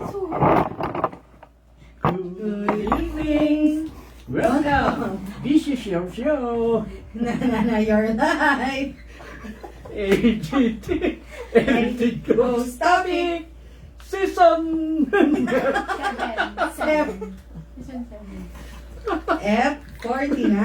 Good evening. Welcome. This is your show. Na your life. AGT. Anything goes topic. Season. Step F49.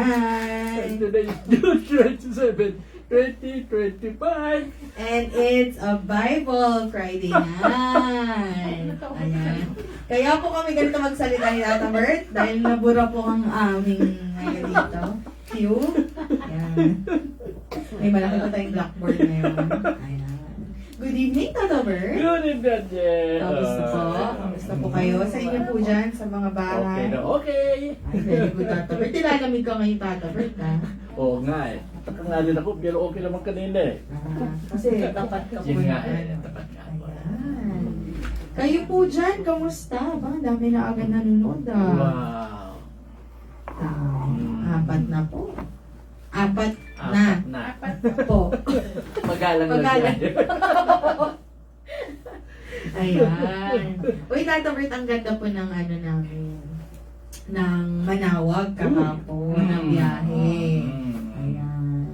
And today is June 27, 2025. And it's a Bible Friday night. Ayan. Kaya po kami ganito magsalita ni Tata Bert dahil nabura po ang aming ngayon dito. Q. Ayan. May malaki pa tayong blackboard ngayon. Ayan. Good evening, Tata Bert. Good evening. Kamusta po? Kamusta po kayo? Sa inyo po dyan, sa mga bahay? Okay na okay. Ay, very good, Tata Bert. Nilalamig ka ngayon, Tata Bert, ha? Oo nga eh. Taka nga din ako, pero okay naman kanina eh. Kasi tapat ka po Yun nga yan. eh, tapat nga ako. Ayan. Kayo po dyan, kamusta? Ba, dami na agad nanonood, Wow. Apat na po. Apat Apat na. po. Magalang lang Magalang. yan. Ayan. Uy, Tata Bert, ang ganda po ng ano namin. Ng Manawag kahapon, ng biyahe. Ayan.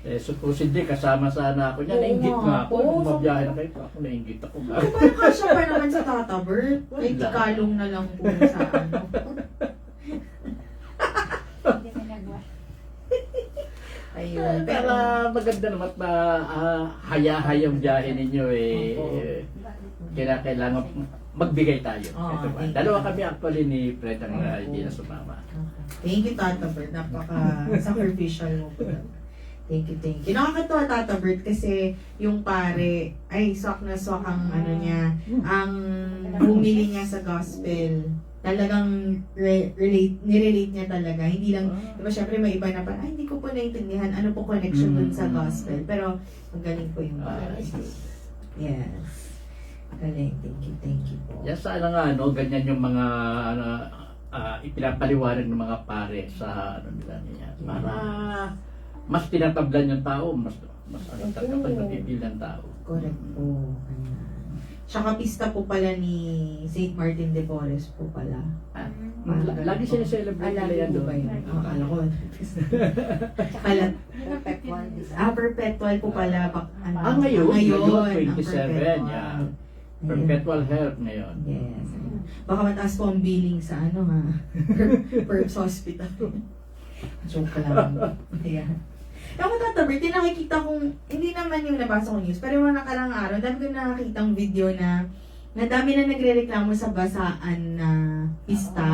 Eh, supposedly, kasama sana ako niya. Oo Nainggit nga nga ako. po. Nung mabiyahe na kayo, ako nainggit ako. Ako parang kasya pa naman sa Tata Bert. Ay, Wala. tikalong na lang po sa ano. Ayun. Pero maganda naman at haya-hayang biyahe ninyo eh. Opo. Kailangan magbigay tayo. Oo, Ito ba? thank you. Dalawa kami actually ni Fred ang Opo. hindi na sumama. Thank you, Tata Bert. Napaka-sacrificial mo po. Thank you, thank you. Nakakatawa, Tata Bert, kasi yung pare, ay, swak na swak ang ano niya, ang bumili niya sa gospel. Talagang nirelate niya talaga. Hindi lang, di ba, syempre may iba na parang, ay, hindi ko po naintindihan ano po connection dun sa gospel. Pero, magaling po yung pare. Yes. Galing. Thank you po. Yan sana nga, no, ganyan yung mga ipinapaliwanag ng mga pare sa ano nila niya. Para mas tinatablan yung tao, mas ano talaga mapipil ng tao. Correct po. Ayan. Tsaka pista po pala ni St. Martin de Porres po pala. Lagi siya-celebrate nila yan doon. ba yun? Akala ko. Pala. Perpetual po pala. Ngayon, Ngayon, 27, ang perpetual. yeah. Ayan. Perpetual health ngayon. Yes. Baka mataas po ang billing sa ano ha. Perps Hospital. Joke lang. Ayan. Ako, Tata Bert, yung nakikita kong, hindi naman yung nabasa kong news, pero yung mga nakarang araw, dami ko nakakitang video na dami na nagre-reklamo sa basaan na pista.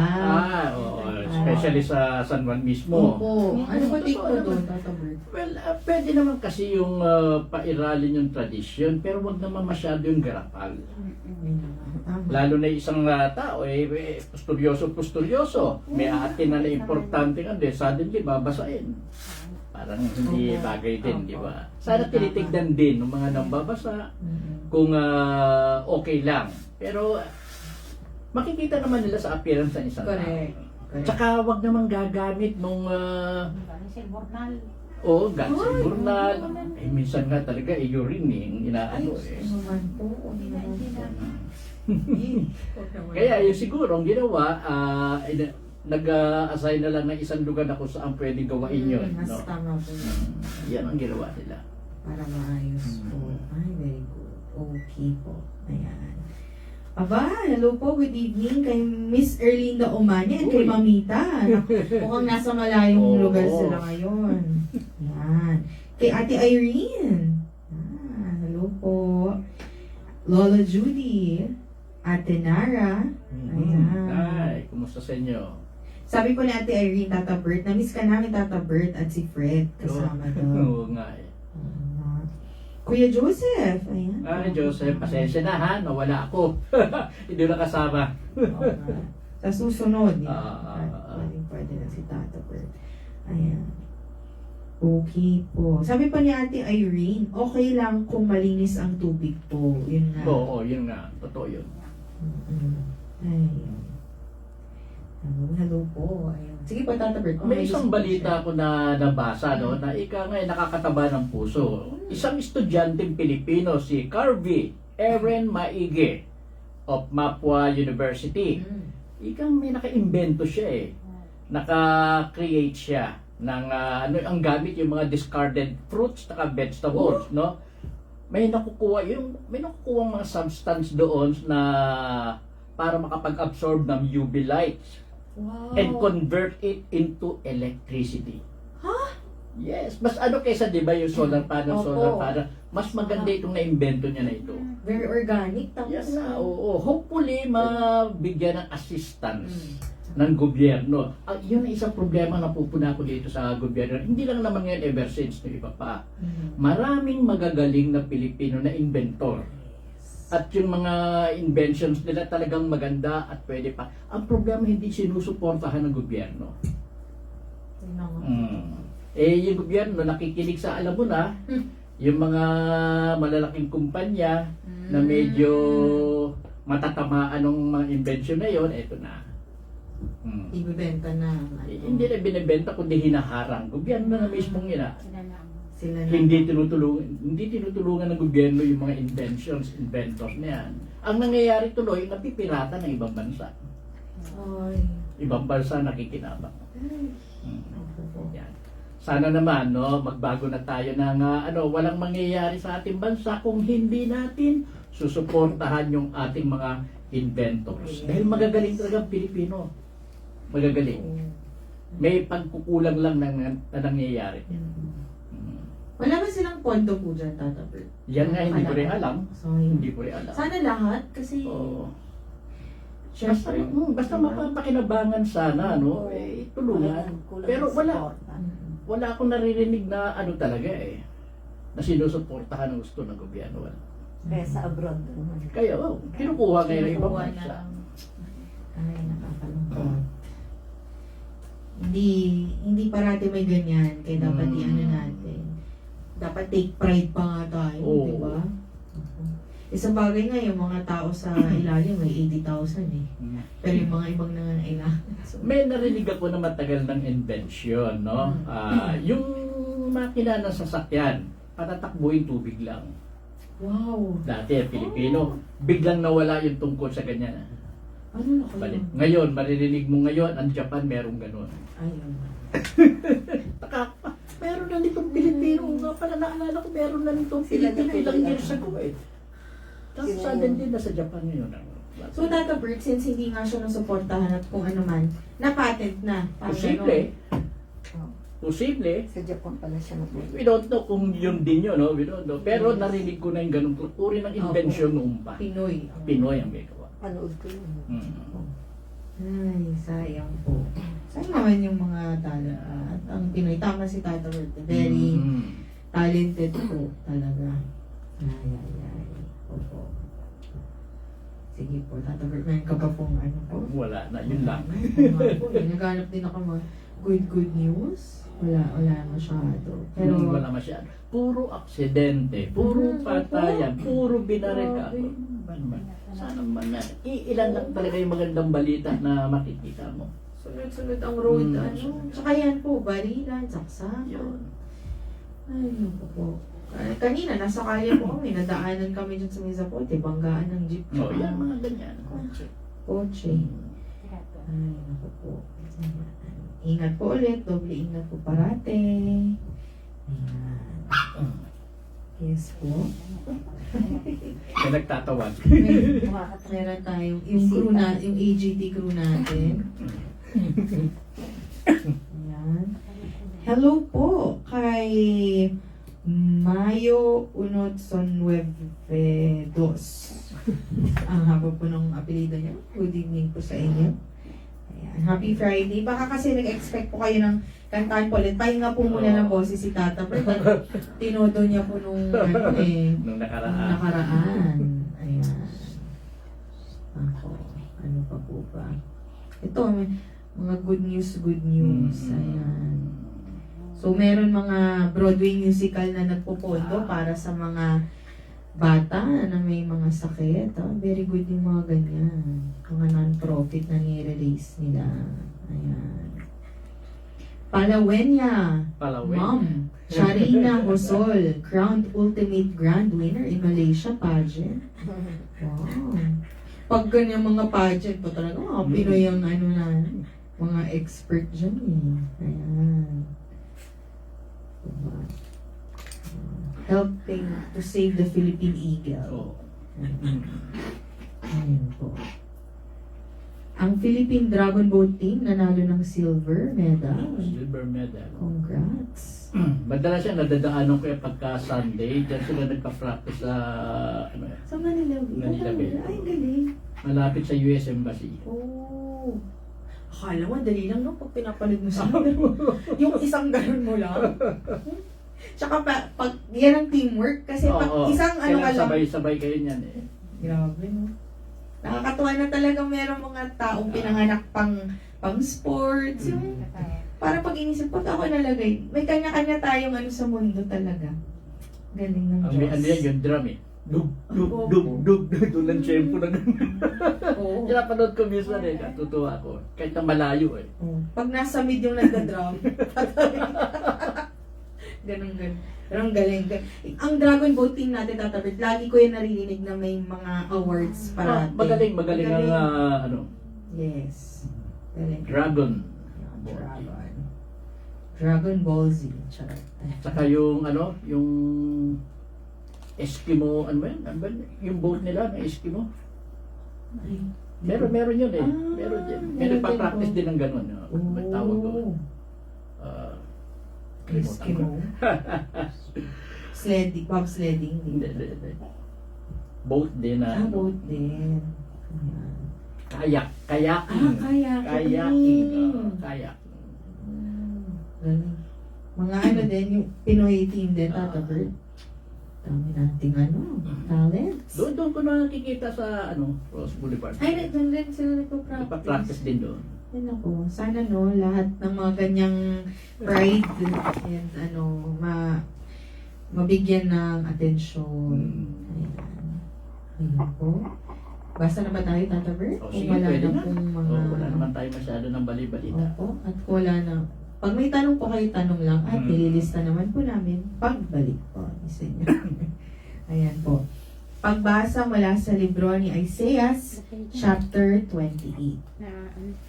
Oo. Especially sa San Juan mismo. Opo. Ano ba take mo doon, Tata Bert? Well, pwede naman kasi yung pairalin yung tradisyon, pero wag naman masyado yung garapal. Tama. Lalo na isang tao, pusturyoso. May atin na importante ka, suddenly babasain. Parang hindi bagay din, di ba? Sana tinitignan din ng mga nambabasa kung okay lang. Pero makikita naman nila sa appearance ng isang tao. Correct. Tsaka wag naman gagamit nung gansing burnal. Eh, minsan nga talaga urine yung inaano eh. Naman po. Kaya yung siguro ang ginawa, nag-assign na lang ng isang lugar na kung saan pwedeng gawain yun. Mas No? tama po. Yan ang ginawa nila. Para maayos po. Ay, very good. Okay po. Ayan. Aba, hello po. Good evening kay Miss Erlinda Omania at kay Uy. Mamita. Mukhang nasa malayong Oo. lugar sila ngayon. Ayan. Kay Ate Irene. Hello po. Lola Judy. Ate Nara. Ayan. Ay, kumusta sa inyo? Sabi po ni Ate Irene, Tata Bert, na-miss ka namin, Tata Bert, at si Fred kasama doon. Oo nga eh. Kuya Joseph, ayan. Ay, Joseph, pasensya na ha, nawala ako. Hindi na kasama. Oo nga. Sa susunod, Ah. pwede na si Tata Bert. Ayan. Okay po. Sabi pa ni Ate Irene, okay lang kung malinis ang tubig po. Yun nga. Oo, yun nga. Totoo yun. Ayun. Hello po. Ayun. Sige po, Tata Bert. May isang balita ko na nabasa, no, na ika nga nakakataba ng puso. Isang estudyanteng Pilipino, si Carvey Eren Maige, of Mapua University. Ikang may naka-invento siya eh. Naka-create siya ng ano ang gamit yung mga discarded fruits at vegetables, no? May nakukuha mga substance doon na para makapag-absorb ng UV lights Wow. and convert it into electricity. Ha? Yes, mas ano kaysa 'di ba yung solar panel, Opo. mas maganda itong na-invento niya na ito. Very organic. Tapos, Yes, oo. Hopefully mabigyan ng assistance ng gobyerno. Yun ang isang problema na pupuna ko dito sa gobyerno. Hindi lang naman ngayon ever since no iba pa. Maraming magagaling na Pilipino na inventor. At yung mga inventions nila talagang maganda at pwede pa. Ang problema hindi sinusuportahan ng gobyerno. Yun na nga. Yung gobyerno nakikinig sa alam mo na, yung mga malalaking kumpanya na medyo matatamaan ng mga invention na yon, eto na. Ibibenta na. Hindi na binibenta kundi hinaharang. Gobyerno na mismong ina. Sila na. Hindi tinutulungan ng gobyerno yung mga inventors na yan. Ang nangyayari tuloy, napipirata ng ibang bansa. Ay. Ibang bansa nakikinabang. Yan. Sana naman magbago na tayo ng walang mangyayari sa ating bansa kung hindi natin susuportahan yung ating mga inventors. Dahil magagaling talaga ang Pilipino. Magagaling. May pagkukulang lang na nangyayari. Wala ba silang pondo po dyan, Tata Bert? Yan nga, hindi ko rin alam. Sorry. Hindi ko rin alam. Sana lahat kasi Oo. syempre, Basta mapapakinabangan sana, no? Tulungan. Pero wala akong naririnig na talaga na sinusuportahan ng gusto ng gobyerno. Wala. Kaya sa abroad naman. Kaya, kinukuha ngayon ng ibang kinukuha bansa. Ay, nakakalungkot. Hindi parati may ganyan. Kaya dapat i-ano natin. Dapat take pride pa nga tayo, Oo. di ba? Isang bagay nga, yung mga tao sa ilalim may 80,000 eh. Pero yung mga ibang nangangailangan. So, May narinig ako na matagal ng invention, no? Yung makina ng sasakyan, patatakbuhin tubig lang. wow! Dati, Pilipino, biglang nawala yung tungkol sa ganyan. Ano na kayo? Balik. Ngayon, maririnig mo ngayon, ang Japan merong ganun. Ayun. Meron na nitong Pilipino. Nga pala, naalala ko, meron na nitong Sila Pilipino na ilang pili- years ago eh. Tapos Sila sudden yung- din nasa Japan ngayon. So, Tata Bert, since hindi nga siya nasuportahan at kung ano man, na-patent na. Parang Posible. Oh. Posible. Sa Japan pala siya napunta. We don't know kung yun din yun, no? We don't know. Pero narinig ko na yung ganung uri ng invention noong pa. Pinoy. Pinoy ang may gawa. Panood ko yun. Ay, sayang po. Sayang naman yung mga talent. At ang Pinoy, tama si Tata Bert. Very talented po talaga. Ay. Opo. Sige po, Tata Bert, meron ka pa pong ano po? Wala na, yun lang. Naghanap din ako mga good news. Wala masyado. Pero, Wala masyado. Puro aksidente, puro patayan, puro binarika. Ba naman? Sana man na. Ilan lang talaga yung magandang balita na makikita mo. sunod-sunod ang road. Mm. Ano? Tsaka yan po, barilan, saksakan. Yun. Ay, naku po. Kanina, nasa kalye po kami, nadaanan kami dyan sa Mizapote, banggaan ng jeep. Oh, yan mga ganyan. Kotse. Ay, naku po. Ingat po ulit, doble ingat po parate. Ayan. Yes po. May nagtatawag. Meron tayong, yung crew na, yung AGT crew natin. Ayan. Hello po kay Mayo Unotson Nuevedos. Ang haba po ng apelido niya. Good evening po sa inyo. Ayan. Happy Friday. Baka kasi nag-expect po kayo ng kantaan po ulit. Pahinga po muna ng boses si Tata. Pero tinodo niya po nung Nung nakaraan. nakaraan. Ayan. Ako. Ano pa po ba? Ito, may mga good news. Ayan. So, meron mga Broadway musical na nagpopondo para sa mga bata na may mga sakit. Very good yung mga ganyan. Mga non-profit na nire-release nila. Ayan. Palawenya. Ma'am. Sharina Hosol. Crowned Ultimate Grand Winner in Malaysia Pageant. Wow. Pag ganyan mga pageant po talaga, mga Pinoy ang ano na, mga expert dyan eh. Ayan. Diba? Helping to save the Philippine Eagle. Oo. Ayan po. Ang Philippine Dragon Boat Team nanalo ng silver medal. Silver medal. Congrats. Madalas yan, nadadaanan ko yung pagka Sunday. Diyan sila nagpa-practice sa, Sa Manila. Manila Bay. Ay, galing. malapit sa US Embassy. Oh. Akala mo, dali lang no, pag pinapanood mo sila. Yung isang ganun mo lang. Tsaka pag yan ang teamwork, kasi pag Oo, isang ano ka kaya lang. sabay-sabay kayo niyan eh. Grabe no. Nakakatuwa na talaga merong mga taong pinanganak pang sports. Yung, para pag inisip, pag ako nalagay, may kanya-kanya tayong ano sa mundo talaga. Galing ng Ang Diyos. ano yan, yung drum eh. Dug, dug, Oo. dug, dug, dug. Doon ang tempo na gano'n. Oo. Pinapanood ko minsan eh, natutuwa ako. Kahit na malayo eh. Oo. Pag nasa mid yung nagda-drum, ganun. Pero ang galing. Ang Dragon Boat Team natin, tatabit, lagi ko yung naririnig na may mga awards para Magaling ang ano, Yes. Galing. Dragon. Dragon. Dragon Ball Z. Charot. Saka yung ano, yung Eskimo, ano ba yun? Ano ba yun? Yung boat nila na Eskimo. Ay. Meron yun eh. Ah, Meron din. May meron nagpa-practice din din ng gano'n. May tawag doon. Eskimo. Sledding. Bobsledding. Hindi, hindi, hindi. Boat din na. Ah, boat din. Ayan. Kayak. Kayaking. Kayaking. Kayaking. Kayak. Galing. Mga ano din, yung Pinoy team din, Tata Bird. Dami nating ano, talents. Doon ko nakikita sa ano, Rose Boulevard. Ay, doon din sila nagpa-practice. Nagpa-practice din doon. Yan ako. Sana no, lahat ng mga ganyang pride and ano, mabigyan ng atensyon. Ayan. Ayan po. Basta na ba tayo, Tata Bert? O, Kung sige, wala pwede na na. pong mga... Wala naman tayo masyado ng bali-balita. Opo, at wala na. Pag may tanong po kayo, tanong lang. At nililista naman po namin pagbalik po. Isa niyo. Ayan po. Pagbasa mula sa libro ni Isaiah, chapter 28.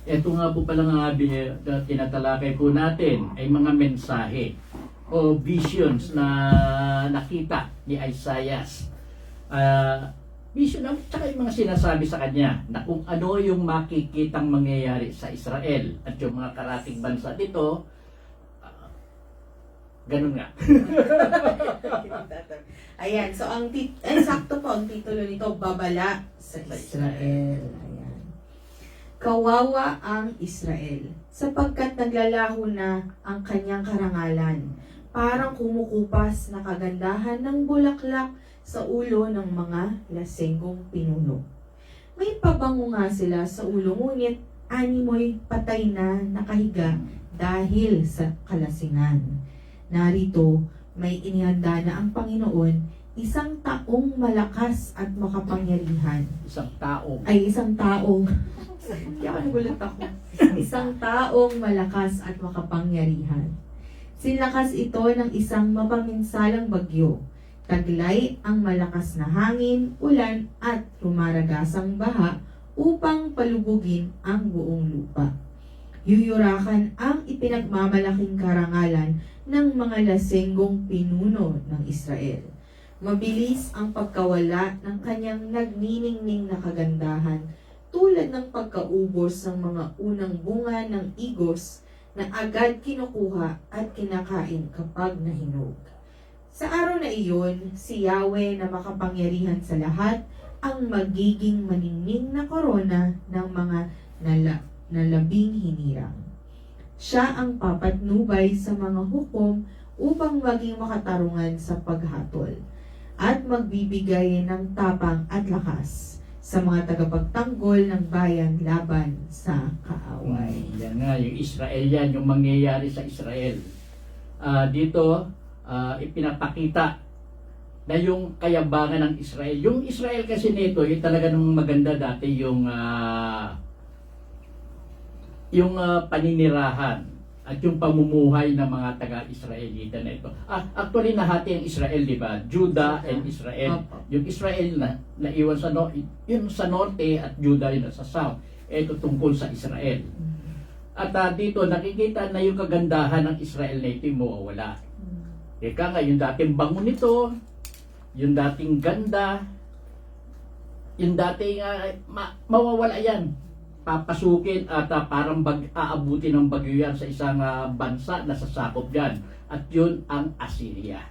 Ito nga po pala nga tinatalakay po natin ay mga mensahe o visions na nakita ni Isaiah. Vision at saka yung mga sinasabi sa kanya na kung ano yung makikitang mangyayari sa Israel at yung mga karating bansa dito, ganun nga. Ayan, so sakto po ang titulo nito, Babala sa Israel. Ayan. Kawawa ang Israel, sapagkat naglalaho na ang kanyang karangalan. Parang kumukupas na kagandahan ng bulaklak sa ulo ng mga lasenggong pinuno. May pabango nga sila sa ulo, ngunit animoy patay na nakahiga dahil sa kalasingan. Narito, may inihanda na ang Panginoon, isang taong malakas at makapangyarihan. Isang tao. Isang taong, kaya nagulat ako. Isang taong malakas at makapangyarihan. Sinlakas ito ng isang mapaminsalang bagyo. Taglay ang malakas na hangin, ulan at rumaragasang baha upang palubugin ang buong lupa. Yuyurakan ang ipinagmamalaking karangalan ng mga lasenggong pinuno ng Israel. Mabilis ang pagkawala ng kanyang nagniningning na kagandahan tulad ng pagkaubos ng mga unang bunga ng igos na agad kinukuha at kinakain kapag nahinog. Sa araw na iyon, si Yahweh na makapangyarihan sa lahat ang magiging maningning na korona ng mga nalabing hinirang. Siya ang papatnubay sa mga hukom upang maging makatarungan sa paghatol at magbibigay ng tapang at lakas sa mga tagapagtanggol ng bayan laban sa kaaway. Yan nga, yung Israel yan, yung mangyayari sa Israel. Dito, ipinapakita na yung kayabangan ng Israel. Yung Israel kasi nito, yung talaga nung maganda dati yung paninirahan. at yung pamumuhay ng mga taga-Israelita na ito. Actually, nahati ang Israel, di ba? Judah and Israel. Opo. Yung Israel na naiwan sa yun sa norte at Judah yun sa south. Ito tungkol sa Israel. At dito nakikita na yung kagandahan ng Israel na ito yung mawawala. Ika nga, yung dating bango nito, yung dating ganda, yung dating mawawala yan. Papasukin at parang aabuti ng bagyo yan sa isang bansa na sasakop yan. At yun ang Assyria.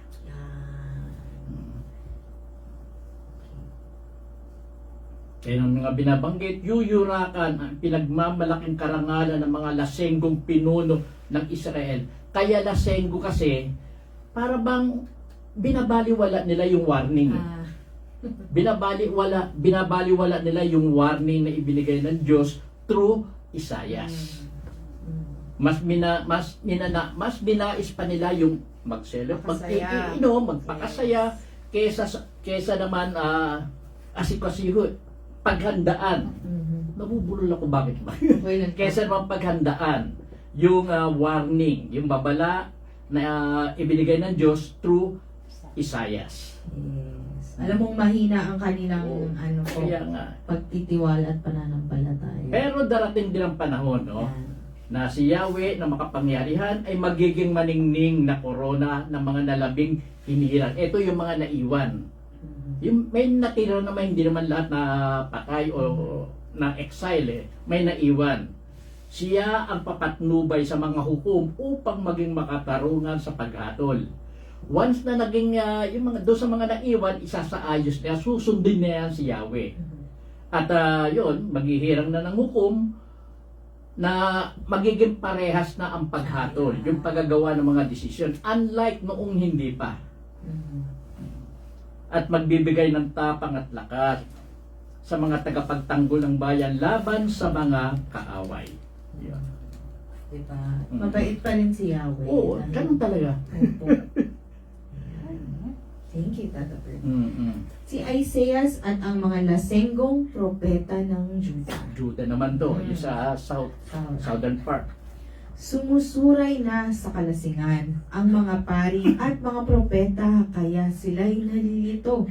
Kaya ng mga binabanggit, yuyurakan ang pinagmamalaking karangalan ng mga lasenggong pinuno ng Israel. Kaya lasenggo kasi, para bang binabaliwala nila yung warning. Binabaliwala nila yung warning na ibinigay ng Diyos through Isaias. Mas binais pa nila yung Magpakasaya. magpakasaya kesa naman asikasiho, paghandaan. Nabubulol ako bakit ba? Kesa naman paghandaan yung warning, yung babala na ibinigay ng Diyos through Isaias. Yes. Alam mong mahina ang kanilang Kaya nga. pagtitiwala at pananampalataya. Pero darating din ang panahon, no? Yan. Na si Yahweh na makapangyarihan ay magiging maningning na korona ng mga nalabing hinihirang. Ito yung mga naiwan. Yung may natira naman, hindi naman lahat na patay o na exile, may naiwan. Siya ang papatnubay sa mga hukom upang maging makatarungan sa paghatol. Once na naging yung mga doon sa mga naiwan, isasaayos niya, susundin niya yan si Yahweh. At yun, maghihirang na ng hukom na magiging parehas na ang paghatol, yung paggagawa ng mga desisyon, unlike noong hindi pa. At magbibigay ng tapang at lakas sa mga tagapagtanggol ng bayan laban sa mga kaaway. Yun. Diba? Mabait pa rin si Yahweh. Oo, ganun talaga. Opo. Ayan. Thank you, Tata Bert. Si Isaiah at ang mga lasenggong propeta ng Judah. Judah naman to, yung sa southern part. Sumusuray na sa kalasingan ang mga pari at mga propeta, kaya sila'y nalilito.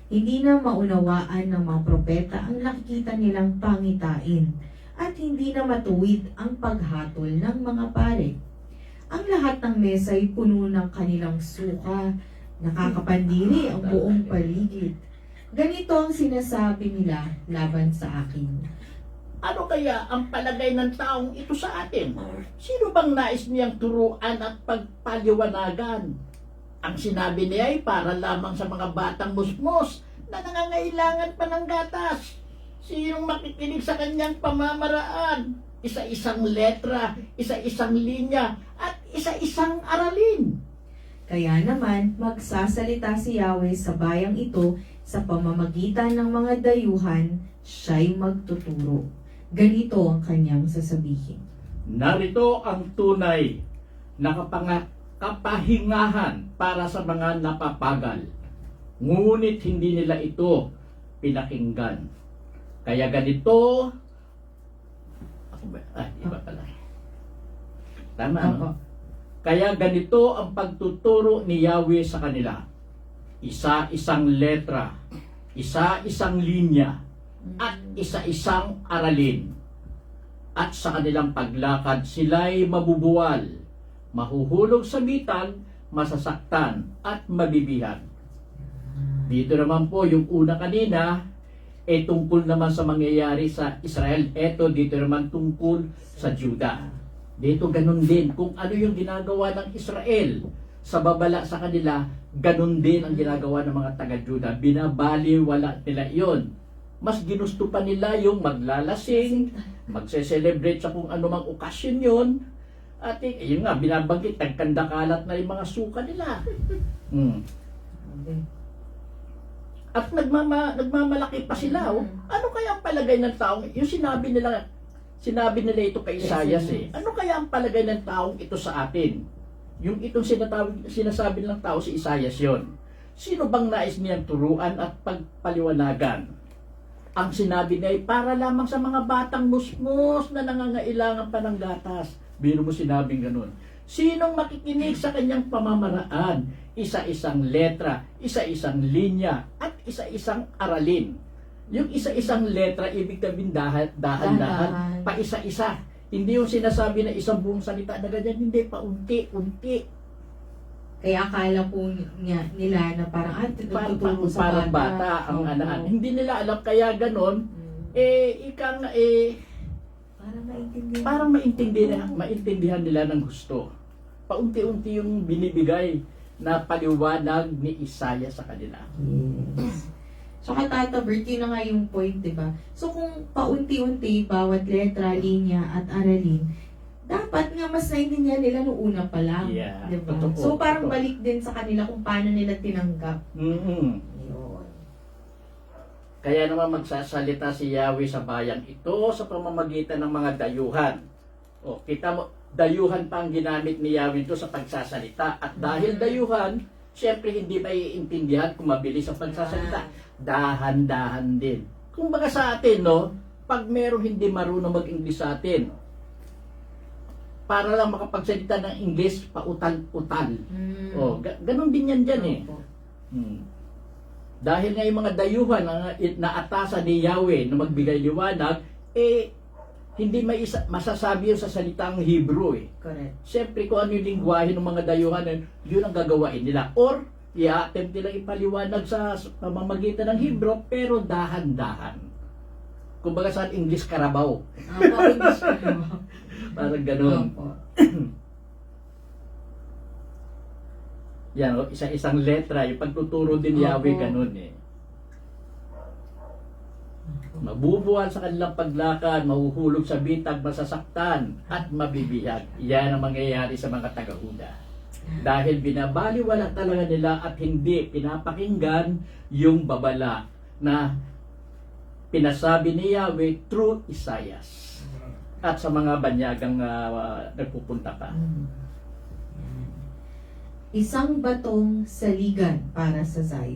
Hindi na maunawaan ng mga propeta ang nakikita nilang pangitain at hindi na matuwid ang paghatol ng mga pari. Ang lahat ng mesa ay puno ng kanilang suka, nakakapandiri ang buong paligid. Ganito ang sinasabi nila laban sa akin. Ano kaya ang palagay ng taong ito sa atin? Sino bang nais niyang turuan at pagpaliwanagan? Ang sinabi niya ay para lamang sa mga batang musmos na nangangailangan pa ng gatas. Sinong makikinig sa kanyang pamamaraan? Isa-isang letra, isa-isang linya, at isa-isang aralin. Kaya naman, magsasalita si Yahweh sa bayang ito sa pamamagitan ng mga dayuhan, siya'y magtuturo. Ganito ang kanyang sasabihin. Narito ang tunay na kapahingahan para sa mga napapagal. Ngunit hindi nila ito pinakinggan. Kaya ganito, iba pala. Tama, no? Kaya ganito ang pagtuturo ni Yahweh sa kanila. Isa-isang letra, isa-isang linya, at isa-isang aralin. At sa kanilang paglakad, sila'y mabubuwal, mahuhulog sa bitan, masasaktan, at mabibihan. Dito naman po, yung una kanina, tungkol naman sa mangyayari sa Israel. Ito, dito naman tungkol sa Judah. Dito ganun din. Kung ano yung ginagawa ng Israel sa babala sa kanila, ganun din ang ginagawa ng mga taga-Judah. Binabaliwala nila yon. Mas ginusto pa nila yung maglalasing, magse-celebrate sa kung anumang okasyon yun. At yun nga, binabanggit, nagkandakalat na yung mga suka nila. At nagmamalaki pa sila. Ano kaya ang palagay ng taong, yung sinabi nila ito kay Isaias ano kaya ang palagay ng taong ito sa atin? Yung itong sinasabi ng tao si Isaias yon. Sino bang nais niyang turuan at pagpaliwanagan? Ang sinabi niya ay para lamang sa mga batang musmos na nangangailangan pa ng gatas. Biro mo sinabing ganun. Sinong makikinig sa kanyang pamamaraan? Isa-isang letra, isa-isang linya, at isa-isang aralin. Yung isa-isang letra, ibig sabihin dahan-dahan, pa isa-isa. Hindi yung sinasabi na isang buong salita na ganyan, hindi, paunti-unti. Kaya akala po nila na parang tututuro sa Parang bata ang Opo. anaan. Hindi nila alam, kaya ganon, Para maintindihan. parang maintindihan nila ng gusto. Paunti-unti yung binibigay na paliwanag ni Isaiah sa kanila. Yes. Saka Tata Bert, yun na nga yung point, di ba? So kung paunti-unti, bawat letra, linya, at aralin, dapat nga mas naintindihan nila nung una pa lang. Yeah, Di ba? totoo, So parang totoo. balik din sa kanila kung paano nila tinanggap. Mm-mm. Yun. Kaya naman magsasalita si Yahweh sa bayang ito sa pamamagitan ng mga dayuhan. O, kita mo, dayuhan pa ang ginamit ni Yahweh ito sa pagsasalita. At dahil dayuhan, syempre hindi maiintindihan kung mabilis ang pagsasalita. Dahan-dahan din. Kung baga sa atin, no, pag merong hindi marunong mag-English sa atin, para lang makapagsalita ng English, pautal-utal. O, ganun din yan dyan eh. Opo. Dahil nga yung mga dayuhan na naatasan ni Yahweh na magbigay liwanag, hindi masasabi yun sa salitang Hebrew eh. Correct. Siyempre kung ano yung lingwahe ng mga dayuhan, yun ang gagawain nila. Or, i-attempt nilang ipaliwanag sa pamamagitan ng Hebrew, pero dahan-dahan. Kumbaga sa English Carabao. Opo, English ko. Parang ganun. Opo. Yan, isa-isang letra, yung pagtuturo din ni Yahweh, Opo. ganun eh. Mabubuwal sa kanilang paglakad, mahuhulog sa bitag, masasaktan, at mabibihag. Yan ang mangyayari sa mga taga-Huda. Dahil binabaliwala talaga nila at hindi pinapakinggan yung babala na pinasabi ni Yahweh through Isaiah at sa mga banyagang nagpupunta pa. Isang batong saligan para sa Zion.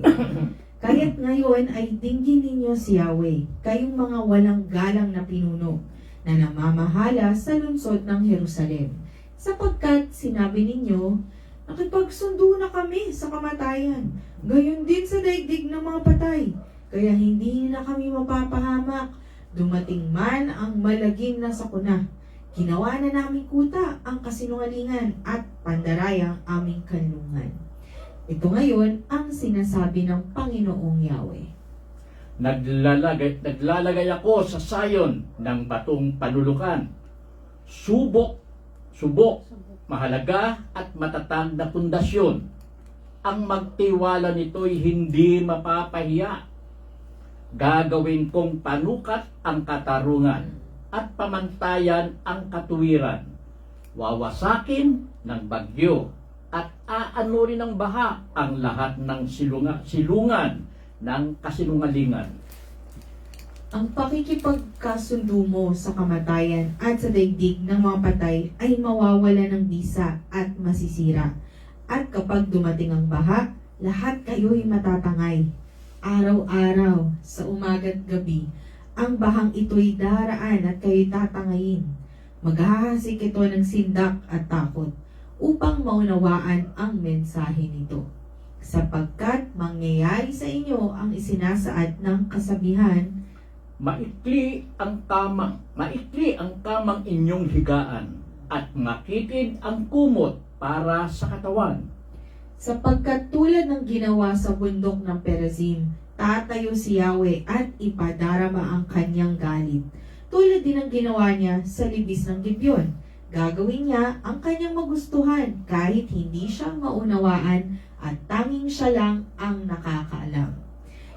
Kaya't ngayon ay dinggin ninyo si Yahweh, kayong mga walang galang na pinuno, na namamahala sa lungsod ng Jerusalem. Sapagkat sinabi ninyo, nakipagsundo na kami sa kamatayan, gayon din sa daigdig ng mga patay, kaya hindi na kami mapapahamak. Dumating man ang malagim na sakuna, ginawa na namin kuta ang kasinungalingan at pandaraya ang aming kanlungan. Ito ngayon ang sinasabi ng Panginoong Yahweh. Naglalagay ako sa sayon ng batong panulukan. Subok, mahalaga at matatag na pundasyon. Ang magtiwala nito'y hindi mapapahiya. Gagawin kong panukat ang katarungan at pamantayan ang katuwiran. Wawasakin ng bagyo at aanurin ng baha ang lahat ng silungan ng kasinungalingan. Ang pakikipagkasundo mo sa kamatayan at sa daigdig ng mga patay ay mawawala ng bisa at masisira. At kapag dumating ang baha, lahat kayo'y matatangay. Araw-araw, sa umaga't gabi, ang bahang ito'y daraan at kayo'y tatangayin. Maghahasik ito ng sindak at takot upang maunawaan ang mensahe nito. Sapagkat mangyayari sa inyo ang isinasaad ng kasabihan, Maikli ang kamang inyong higaan at makitid ang kumot para sa katawan. sapagkat tulad ng ginawa sa bundok ng Perazim, tatayo si Yahweh at ipadarama ang kanyang galit. Tulad din ng ginawa niya sa libis ng Gibeon. Gagawin niya ang kanyang magustuhan kahit hindi siya maunawaan at tanging siya lang ang nakakaalam.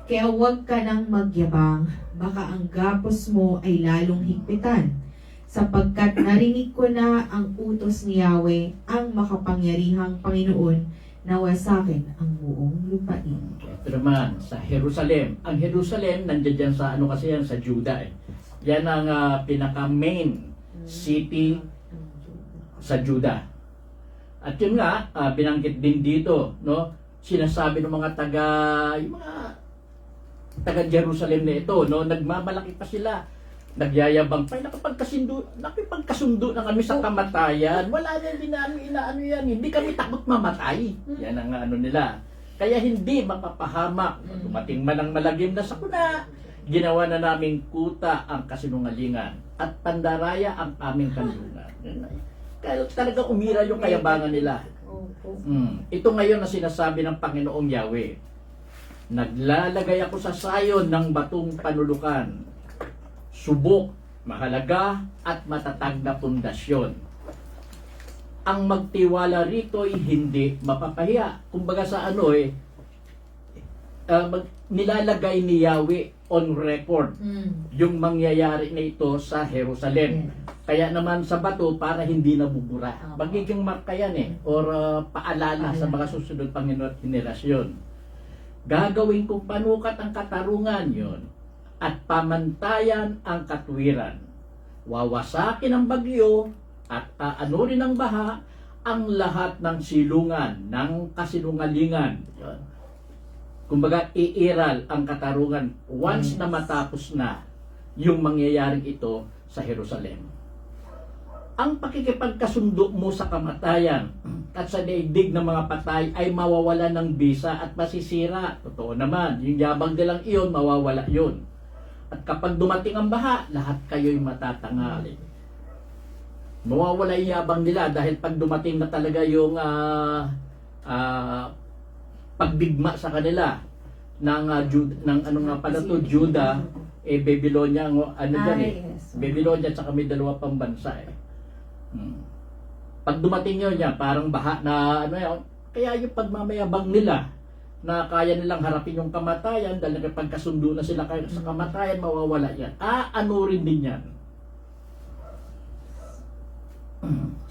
Kaya huwag ka nang magyabang, baka ang gapos mo ay lalong higpitan. Sapagkat narinig ko na ang utos ni Yahweh, ang makapangyarihang Panginoon, na wasakin ang buong lupain. Ito naman, sa Jerusalem. Ang Jerusalem, nandiyan dyan sa ano kasi yan, sa Judah eh. Yan ang pinaka-main city sa Judah. At yun nga, binanggit din dito, no? Sinasabi ng mga taga Jerusalem na ito, no? Nagmamalaki pa sila. Nagyayabang pa, nakipagkasundo na kami sa kamatayan. Wala na, hindi namin inaano yan. Hindi kami takot mamatay. Yan ang ano nila. Kaya hindi mapapahamak. Dumating man ang malagim na sakuna, ginawa na naming kuta ang kasinungalingan at pandaraya ang aming kanlungan. Kaya talaga umira yung kayabangan nila. Ito ngayon na sinasabi ng Panginoong Yahweh. Naglalagay ako sa sayon ng batong panulukan. Subok, mahalaga at matatag na pundasyon. Ang magtiwala rito ay hindi mapapahiya. Kumbaga sa ano nilalagay ni Yahweh on record yung mangyayari na ito sa Jerusalem. Kaya naman sa bato para hindi nabubura. Magiging marka yan or paalala sa mga susunod pang henerasyon. Gagawin kong panukat ang katarungan yon at pamantayan ang katwiran. Wawasakin ang bagyo at aanurin ng baha ang lahat ng silungan ng kasinungalingan. Yun. Kumbaga, iiral ang katarungan once na matapos na yung mangyayaring ito sa Jerusalem. Ang pakikipagkasundo mo sa kamatayan at sa daigdig ng mga patay ay mawawala ng bisa at masisira. Totoo naman, yung yabang nilang iyon, mawawala yun. At kapag dumating ang baha, lahat kayo'y matatangali. Mawawala yung yabang nila dahil pag dumating na talaga yung pagbigma sa kanila ng ano nga pala to, Juda, Babylonia, Babylonia at saka may dalawa pang bansa Pag dumating yun parang baha na kaya yung pagmamayabang nila na kaya nilang harapin yung kamatayan dahil nagpagkasundo na sila sa kamatayan, mawawala yan. Ano rin din yan.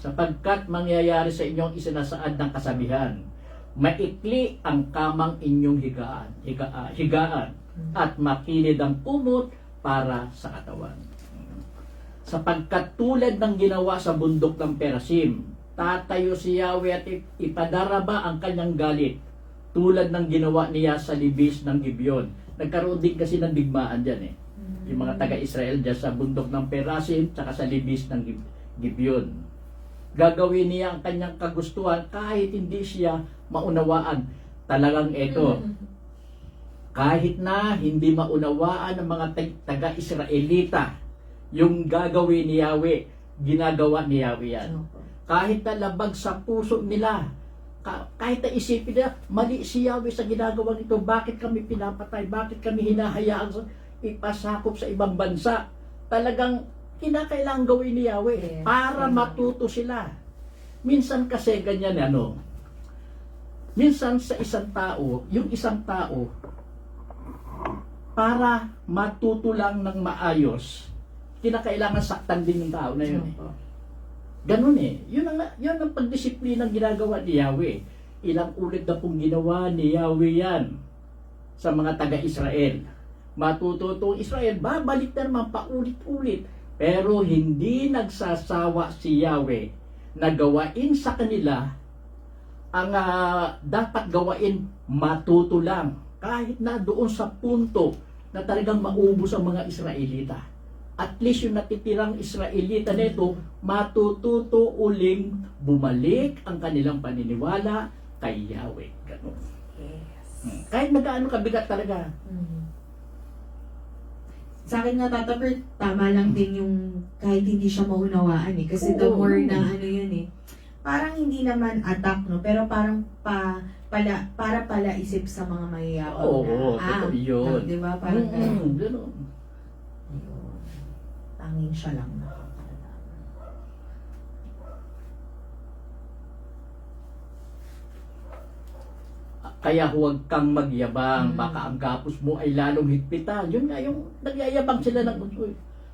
Sapagkat mangyayari sa inyong isinasaad ng kasabihan, maikli ang kamang inyong higaan at makinid ang kumot para sa katawan. Sapagkat tulad ng ginawa sa bundok ng Perasim, tatayo si Yahweh at ipadaraba ang kanyang galit, tulad ng ginawa niya sa libis ng Gibeon. Nagkaroon din kasi ng digmaan dyan yung mga taga-Israel dyan sa bundok ng Perasim tsaka sa libis ng Gibeon. Gagawin niya ang kanyang kagustuhan kahit hindi siya maunawaan. Talagang ito, kahit na hindi maunawaan ng mga taga-Israelita, yung gagawin ni Yahweh, ginagawa ni Yahweh yan. Kahit na labag sa puso nila, kahit na isipin nila, mali si Yahweh sa ginagawa nito, bakit kami pinapatay, bakit kami hinahayaan ipasakop sa ibang bansa. Talagang kinakailangan gawin ni Yahweh para matuto sila. Minsan kasi ganyan minsan sa isang tao, yung isang tao, para matuto lang ng maayos, kinakailangan saktan din yung tao na yun Ganun Yun ang pagdisiplinang ginagawa ni Yahweh. Ilang ulit na pong ginawa ni Yahweh yan sa mga taga-Israel. Matututong Israel, babalik na naman paulit-ulit. Pero hindi nagsasawa si Yahweh na gawain sa kanila ang dapat gawain, matuto lang. Kahit na doon sa punto na talagang maubos ang mga Israelita. At least yung natitirang Israelita nito, matututo uling bumalik ang kanilang paniniwala kay Yahweh. Ganun. Kahit magaano kabigat talaga. Sa akin nga, Tata Bert, tama lang din yung kahit hindi siya maunawaan Kasi the more na parang hindi naman attack, pero parang para pala isip sa mga mayayabang totoo yun. Diba? Parang ganun. Tanging siya lang nakakalaman. Kaya huwag kang magyabang, baka ang gapos mo ay lalong higpitan. Yun nga yung nagyayabang sila ng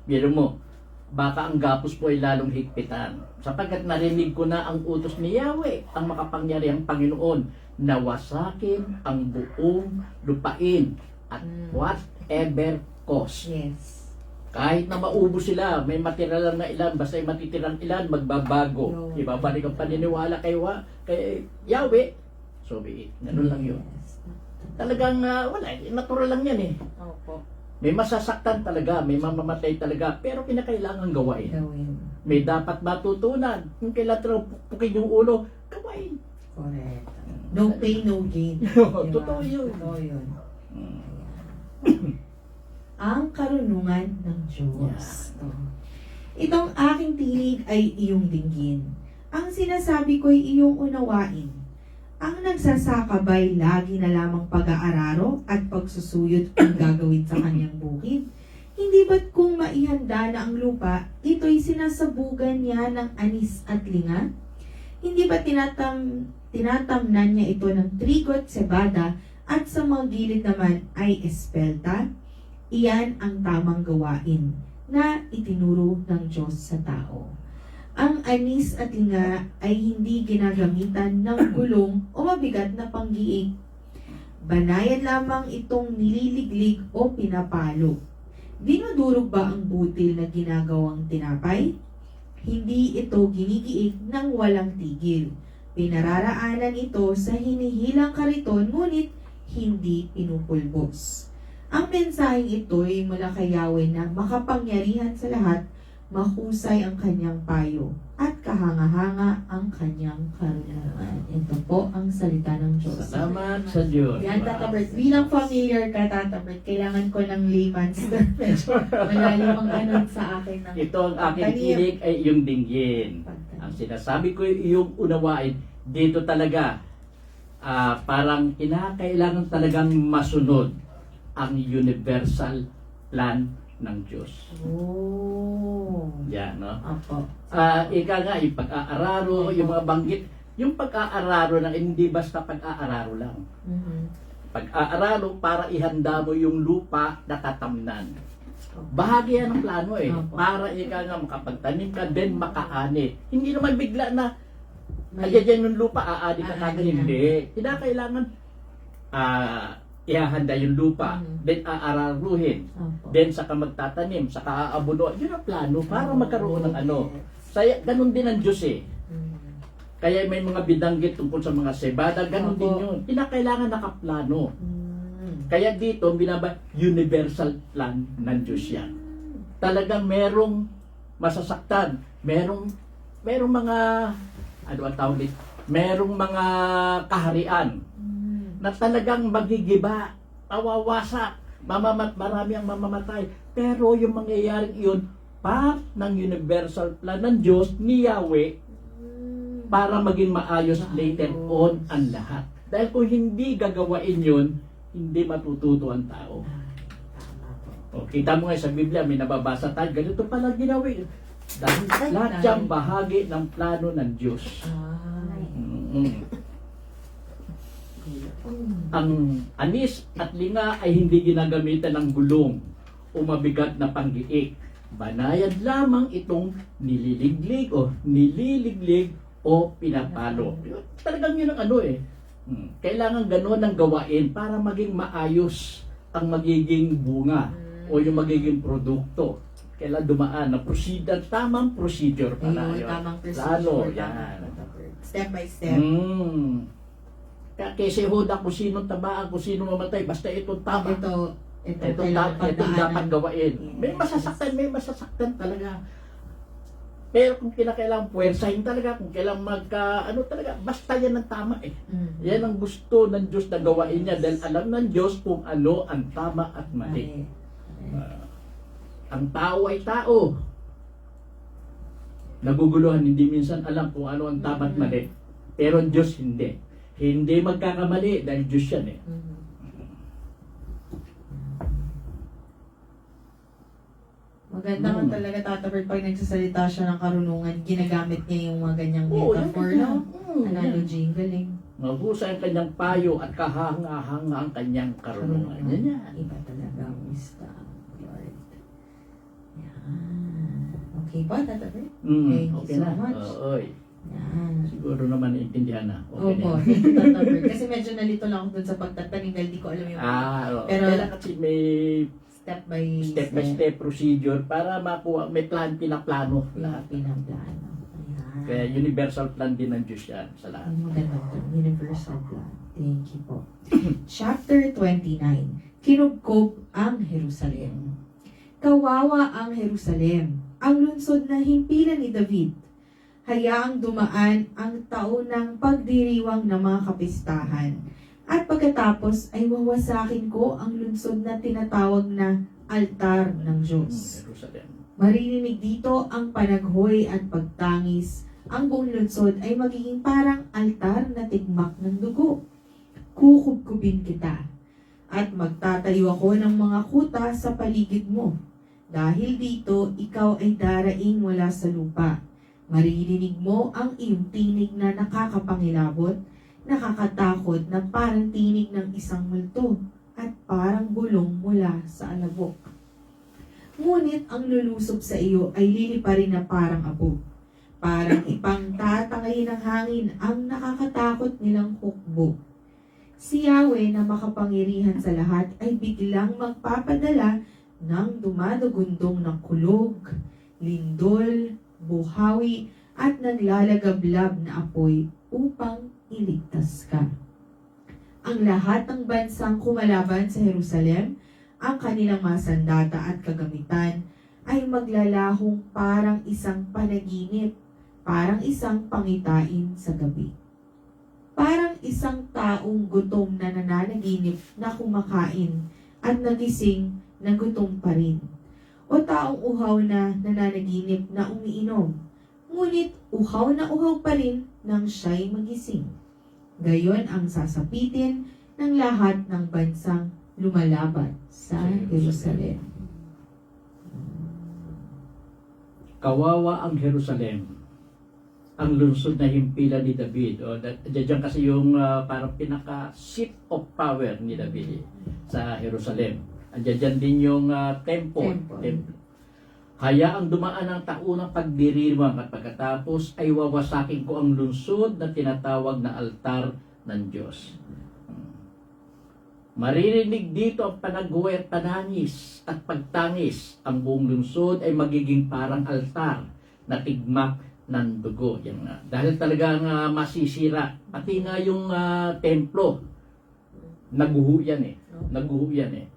biro mo, baka ang gapos mo ay lalong higpitan. Sapagkat narinig ko na ang utos ni Yahweh, ang makapangyarihang Panginoon, na wasakin ang buong lupain at whatever cost. Kahit na maubos sila, may matira lang na ilan, basta yung matitirang ilan, magbabago. Ibabalik ang paniniwala kay Yahweh. So be it. Ganun lang yun. Talagang wala, natural lang yan Opo. May masasaktan talaga, may mamamatay talaga, pero kinakailangan gawain. Gawin. May dapat matutunan. Kung kailan pukin yung ulo, gawain. Correct. No pain, no gain. Totoo yun. Totoo yun. Mm. Ang karunungan ng Diyos. Itong aking tinig ay iyong dinggin. Ang sinasabi ko'y iyong unawain. Ang nagsasakabay lagi na lamang pag-aararo at pagsusuyod ang gagawin sa kanyang bukid. Hindi ba't kung maihanda na ang lupa, ito'y sinasabugan niya ng anis at linga? Hindi ba tinatamnan niya ito ng trigo at cebada at sa mga gilid naman ay espelta? Iyan ang tamang gawain na itinuro ng Diyos sa tao. Ang anis at linga ay hindi ginagamitan ng gulong o mabigat na panggiig. Banayan lamang itong nililiglig o pinapalo. Dinudurog ba ang butil na ginagawang tinapay? Hindi ito ginigiig ng walang tigil. Pinararaanan ito sa hinihilang kariton ngunit hindi pinupulbos. Ang mensaheng ito ay mula kay Yahweh na makapangyarihan sa lahat, mahusay ang kanyang payo, at kahanga-hanga ang kanyang karunungan. Ito po ang salita ng Diyos. Salamat sa Diyos. Yan, Tata Bert. Bilang familiar ka, Tata Bert, kailangan ko ng layman's term. Medyo malalim ang ano sa akin. Ng Ito ang aking tinig ay iyong dinggin. Ang sinasabi ko iyong unawain, dito talaga, parang kinakailangan talagang masunod ang universal plan ng Diyos. Oh. Yan, no? Apo. Ika nga, yung pag-aararo, yung mga banggit, yung pag-aararo na hindi basta pag-aararo lang. Mhm. Pag-aararo para ihanda mo yung lupa na tatamnan. Bahagi yan ng plano eh. Opo. Para ika nga makapagtanim ka, then makaani. Hindi naman bigla na, ayan yung lupa, aani ka kagad. Aani na. Hindi. Kailangan ihahanda yung lupa, Mhm. then aararuhin, Opo. then saka magtatanim, saka aabuno. Yun ang plano para magkaroon ng ano. Saya, ganun din ang Diyos eh. Mhm. Kaya may mga bidanggit tungkol sa mga sebada, ganun Opo. din yun. Kinakailangan nakaplano. Mhm. Kaya dito, universal plan ng Diyos yan. Talagang merong masasaktan, merong mga, ano ang tawag dito? Merong mga kaharian Mhm. na talagang magigiba, mawawasak, marami ang mamamatay. Pero yung mangyayaring iyon, part ng universal plan ng Diyos ni Yahweh para maging maayos later on ang lahat. Dahil kung hindi gagawain yun, hindi matututo ang tao. O, kita mo nga sa Biblia, may nababasa tayo, ganito pala ginawi. Dahil lahat siyang bahagi ng plano ng Diyos. Ang anis at linga ay hindi ginagamitan ng gulong o mabigat na panggiik. Banayad lamang itong nililiglig o pinapalo. Talagang yun ang ano eh. Kailangan gano'n ang gawain para maging maayos ang magiging bunga o yung magiging produkto. Kailangan dumaan na tamang procedure para Ayun, yun. tamang Plano, procedure. yan. Step by step. Kaya si Huda kung sino tabaan, kung sino mamatay, basta ito tama. Ito Ito kailangan dapat gawain. Yes. May masasaktan talaga. Pero kung kailangan puwersahin talaga, kung kailangan talaga, basta yan ang tama eh. Mhm. Yan ang gusto ng Diyos na gawain niya dahil alam ng Diyos kung ano ang tama at mali. Ang tao ay tao. Naguguluhan, hindi minsan alam kung ano ang tama at mali. Pero ang Diyos hindi. Hindi magkakamali dahil Diyos yan eh. Mhm. Maganda nga talaga, Tata Bert, pag nagsasalita siya ng karunungan, ginagamit niya yung mga ganyang metaphor, no? Analogy, galing. Mahusay ang kanyang payo at kahanga-hanga ang kanyang karunungan. Yan yan. Iba talaga ang wisdom, Lord. Yan. Okay ba, Tata Bert? Thank you Okay so na. much. Oy. Yan. Siguro naman naiintindihan na. Okay Opo, na. thank you, Tata Bert. Kasi medyo nalito lang ako dun sa pagtatanim dahil di ko alam yung Oo. Pero- Kailan kasi may step by step procedure para makuha, may pinaplano lahat. Pinaplano. Ayan. Kaya universal plan din ng Diyos yan sa lahat. Ang maganda po, universal plan. Thank you po. Chapter 29. Kinubkob ang Jerusalem. Kawawa ang Jerusalem, ang lungsod na himpilan ni David. Hayaang dumaan ang taon ng pagdiriwang ng mga kapistahan. At pagkatapos ay wawasakin ko ang lungsod na tinatawag na altar ng Diyos. Jerusalem. Maririnig dito ang panaghoy at pagtangis. Ang buong lungsod ay magiging parang altar na tigmak ng dugo. Kukubkubin kita at magtatayo ako ng mga kuta sa paligid mo. Dahil dito, ikaw ay daraing mula sa lupa. Maririnig mo ang iyong tinig na nakakapangilabot, nakakatakot na parang tinig ng isang multo at parang bulong mula sa alabok. Ngunit ang lulusob sa iyo ay liliparin na parang abo. Parang ipangtatangayin ng hangin ang nakakatakot nilang hukbo. Si Yahweh na makapangyarihan sa lahat ay biglang magpapadala ng dumadagundong na kulog, lindol, buhawi, at naglalagablab na apoy upang iligtas ka. Ang lahat ng bansang kumalaban sa Jerusalem, ang kanilang mga sandata at kagamitan, ay maglalahong parang isang panaginip, parang isang pangitain sa gabi. Parang isang taong gutom na nananaginip na kumakain at nagising na gutom pa rin. O taong uhaw na nananaginip na umiinom, ngunit uhaw na uhaw pa rin nang siya'y magising. Gayon ang sasapitin ng lahat ng bansang lumalaban sa Jerusalem. Kawawa ang Jerusalem, ang lungsod na himpilan ni David. O, diyan kasi yung parang pinaka-seat of power ni David sa Jerusalem. Diyan din yung temple. Hayaang dumaan ang taunang pagdiriwang at pagkatapos ay wawasakin ko ang lungsod na tinatawag na altar ng Diyos. Maririnig dito ang panaghuway at panangis at pagtangis. Ang buong lungsod ay magiging parang altar na tigmak ng dugo. Yan nga. Dahil talagang masisira. Pati nga yung templo, naguho yan eh. Naguho yan eh.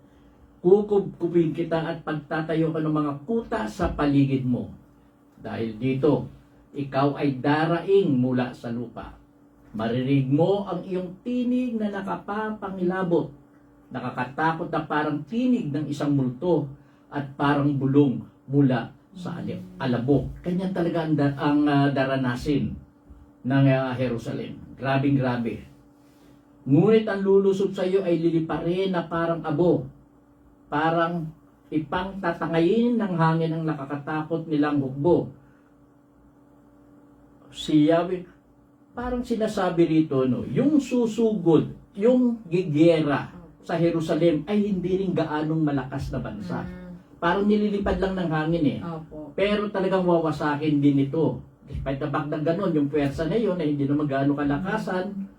Kukubkubin kita at pagtatayo ka ng mga kuta sa paligid mo. Dahil dito, ikaw ay daraing mula sa lupa. Marinig mo ang iyong tinig na nakapapangilabot. Nakakatakot na parang tinig ng isang multo at parang bulong mula sa alabok. Ganyan talaga ang daranasin ng Jerusalem. Grabing grabe. Ngunit ang lulusob sa iyo ay liliparin na parang abo. Parang ipangtatangayin ng hangin ang nakakatakot nilang hukbo. Si Yahweh, parang sinasabi rito, no, yung susugod, yung gigera sa Jerusalem ay hindi rin gaanong malakas na bansa. Parang nililipad lang ng hangin eh. Opo. Pero talagang wawasakin din ito. Despite the fact na ganun, yung pwersa na yun ay hindi naman gaano kalakasan,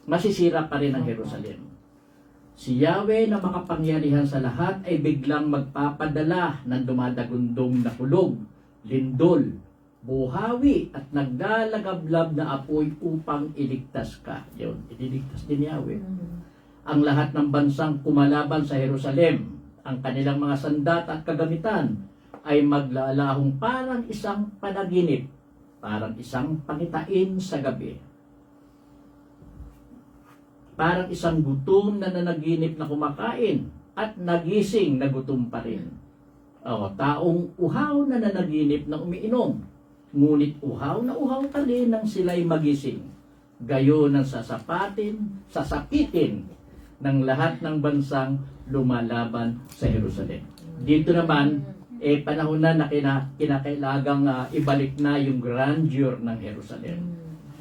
masisira pa rin ang Jerusalem. Si Yahweh na makapangyarihan sa lahat ay biglang magpapadala ng dumadagundong na kulog, lindol, buhawi at naglalagablab na apoy upang iligtas ka. Yun, ililigtas din Yahweh. Ang lahat ng bansang kumalaban sa Jerusalem, ang kanilang mga sandata at kagamitan ay maglalahong parang isang panaginip, parang isang pangitain sa gabi. Parang isang gutom na nanaginip na kumakain at nagising na gutom pa rin. O, taong uhaw na nanaginip na umiinom, ngunit uhaw pa rin nang sila'y magising. Gayon ang sasapitin ng lahat ng bansang lumalaban sa Jerusalem. Dito naman, panahon na kinakailagang ibalik na yung grandeur ng Jerusalem.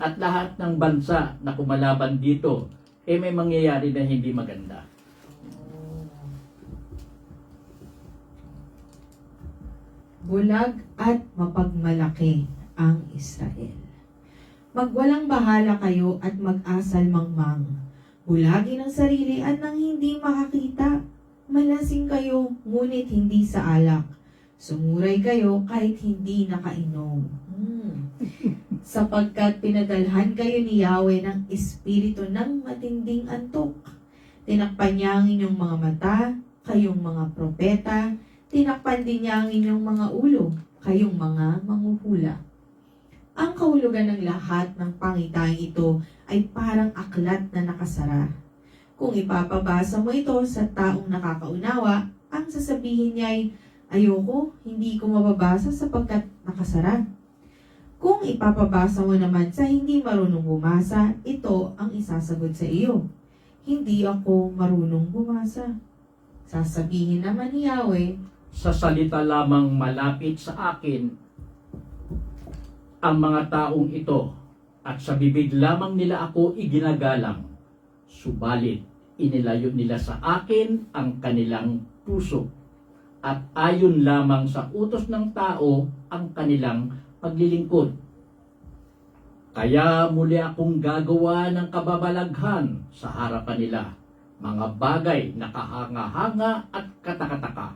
At lahat ng bansa na kumalaban dito, may mangyayari na hindi maganda. Bulag at mapagmalaki ang Israel. Magwalang bahala kayo at mag-asal mangmang. Bulagin ang sarili at nang hindi makakita. Malasing kayo, ngunit hindi sa alak. Sumuray kayo kahit hindi nakainom. Sapagkat pinadalhan kayo ni Yahweh ng espiritu ng matinding antok. Tinakpan niya ang inyong mga mata, kayong mga propeta. Tinakpan din niya ang inyong mga ulo, kayong mga manghuhula. Ang kahulugan ng lahat ng pangitaing ito ay parang aklat na nakasara. Kung ipapabasa mo ito sa taong nakakaunawa, ang sasabihin niya ay, ayoko, hindi ko mababasa sapagkat nakasara. Kung ipapabasa mo naman sa hindi marunong bumasa, ito ang isasagot sa iyo. Hindi ako marunong bumasa. Sasabihin naman ni Yahweh, Sa salita lamang malapit sa akin ang mga taong ito, at sa bibig lamang nila ako iginagalang. Subalit, inilayo nila sa akin ang kanilang puso, at ayon lamang sa utos ng tao ang kanilang paglilingkod. Kaya muli akong gagawa ng kababalaghan sa harapan nila, mga bagay na kahanga-hanga at katakataka.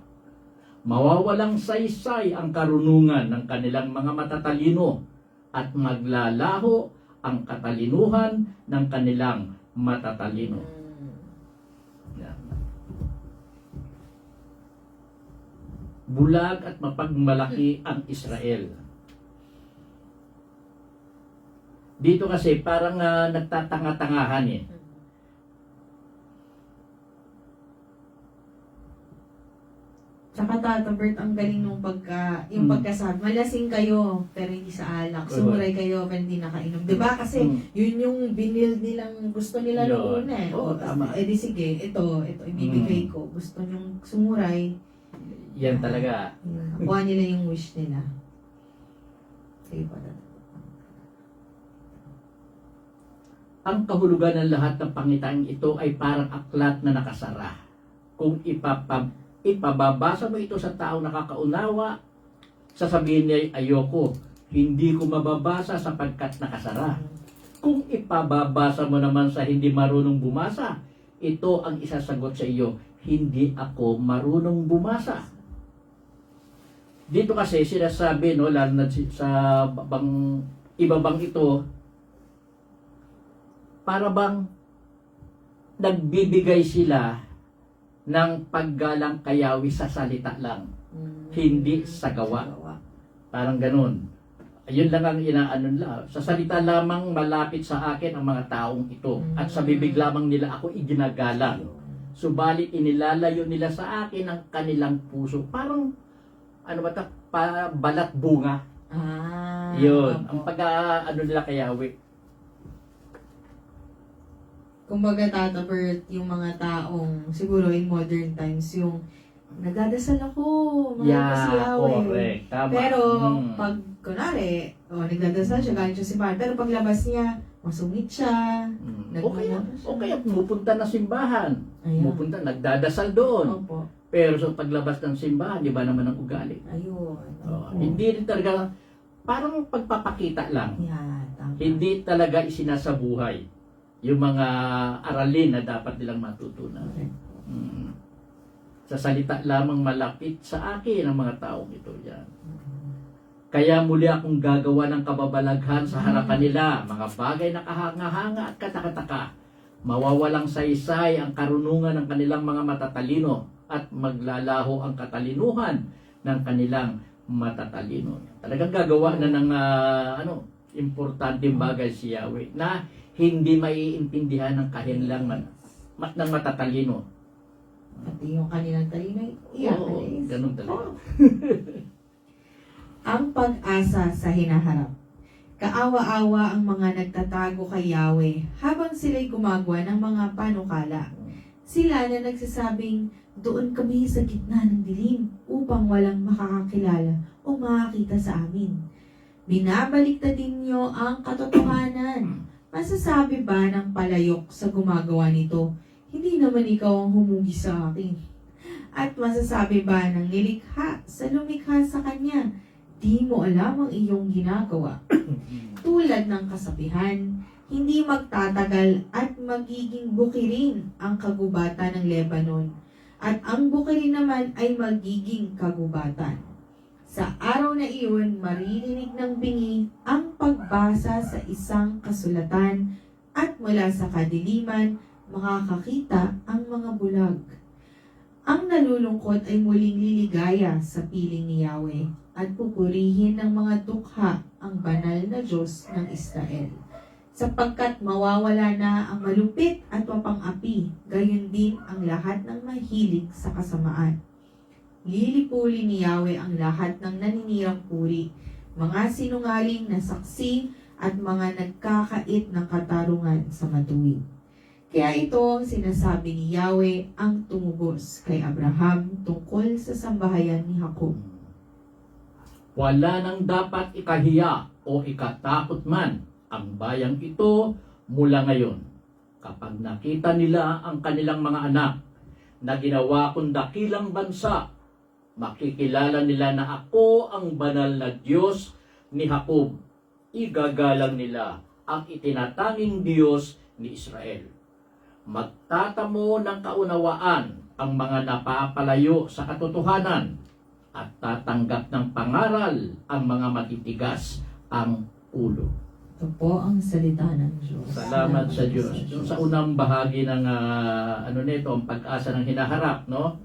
Mawawalang saysay ang karunungan ng kanilang mga matatalino, at maglalaho ang katalinuhan ng kanilang matatalino. Yan. Bulag at mapagmalaki ang Israel. Dito kasi parang nagtatanga-tangahan eh. tsaka Tata Bert, ang galing nung yung pagkasabi, malasing kayo, pero hindi sa alak. Sumuray kayo, pero hindi nakainom. Diba? Kasi yun yung binild nilang gusto nila noon eh. Oo, tama. Eh di sige, ito ibibigay ko. Gusto nyong sumuray. Yan talaga. Kuha nila yung wish nila. Sige po, Tata. Ang kahulugan ng lahat ng pangitain ito ay parang aklat na nakasara. Kung ipababasa mo ito sa taong nakakaunawa, sasabihin niya, ayoko, hindi ko mababasa sapagkat nakasara. Kung ipababasa mo naman sa hindi marunong bumasa, ito ang isasagot sa iyo, hindi ako marunong bumasa. Dito kasi sinasabi, no, lalo na sa ibabang ito, para bang nagbibigay sila ng paggalang kayawi sa salita lang, hindi sa gawa. Parang ganun. Ayun lang ang inaano nila. Sa salita lamang malapit sa akin ang mga taong ito, at sa bibig lamang nila ako iginagalang. Subalit inilalayo nila sa akin ang kanilang puso. Parang, ano ba ito? Balat bunga. Yun. Ang pag-ano nila kayawi. Kumbaga, Tata Bert, yung mga taong, siguro in modern times, yung nagdadasal ako, mahal ko si Yahweh. Correct. Tama. Pero, pag, kunwari, nagdadasal siya, galing siya simbahan, pero paglabas niya, masungit siya. Okay, pumupunta na simbahan. Ayan. Pumupunta, nagdadasal doon. Opo. Pero sa paglabas ng simbahan, iba naman ang ugali. Ayun. Hindi rin talaga, parang pagpapakita lang. Yan, tama. Hindi talaga isinasabuhay yung mga aralin na dapat nilang matutunan. Sa salita lamang malapit sa akin ang mga taong ito. Yan. Kaya muli akong gagawa ng kababalaghan sa harapan nila, mga bagay na kahanga-hanga at katakataka. Mawawalang saysay ang karunungan ng kanilang mga matatalino, at maglalaho ang katalinuhan ng kanilang matatalino. Talagang gagawa na ng importanteng bagay si Yahweh na hindi maiintindihan ng kahinlangan ng matatalino. Pati yung kanilang talino, Oo, ganun talaga. Ang pag-asa sa hinaharap. Kaawa-awa ang mga nagtatago kay Yahweh habang sila'y gumagawa ng mga panukala. Sila na nagsasabing, doon kami sa gitna ng dilim upang walang makakakilala o makakita sa amin. Binabaliktad din niyo ang katotohanan. Masasabi ba ng palayok sa gumagawa nito, hindi naman ikaw ang humugi sa akin? At masasabi ba ng nilikha sa lumikha sa kanya, di mo alam ang iyong ginagawa? Tulad ng kasabihan, hindi magtatagal at magiging bukirin ang kagubatan ng Lebanon, at ang bukirin naman ay magiging kagubatan. Sa araw na iyon, maririnig ng bingi ang pagbasa sa isang kasulatan, at mula sa kadiliman, makakakita ang mga bulag. Ang nalulungkot ay muling liligaya sa piling ni Yahweh at pupurihin ng mga dukha ang banal na Diyos ng Israel. Sapagkat mawawala na ang malupit at mapang-api, gayon din ang lahat ng mahilig sa kasamaan. Lilipulin ni Yahweh ang lahat ng naninirang puri, mga sinungaling na saksi at mga nagkakait ng katarungan sa matuwid. Kaya ito ang sinasabi ni Yahweh ang tumubos kay Abraham tungkol sa sambahayan ni Jacob. Wala nang dapat ikahiya o ikatakot man ang bayang ito mula ngayon. Kapag nakita nila ang kanilang mga anak na ginawa kong dakilang bansa, makikilala nila na ako ang banal na Diyos ni Jacob. Igagalang nila ang itinatanging Diyos ni Israel. Magtatamo ng kaunawaan ang mga napapalayo sa katotohanan at tatanggap ng pangaral ang mga matitigas ang ulo. Ito po ang salita ng Diyos. Salamat sa Diyos. Yung sa unang bahagi ng ang pag-asa ng hinaharap, no?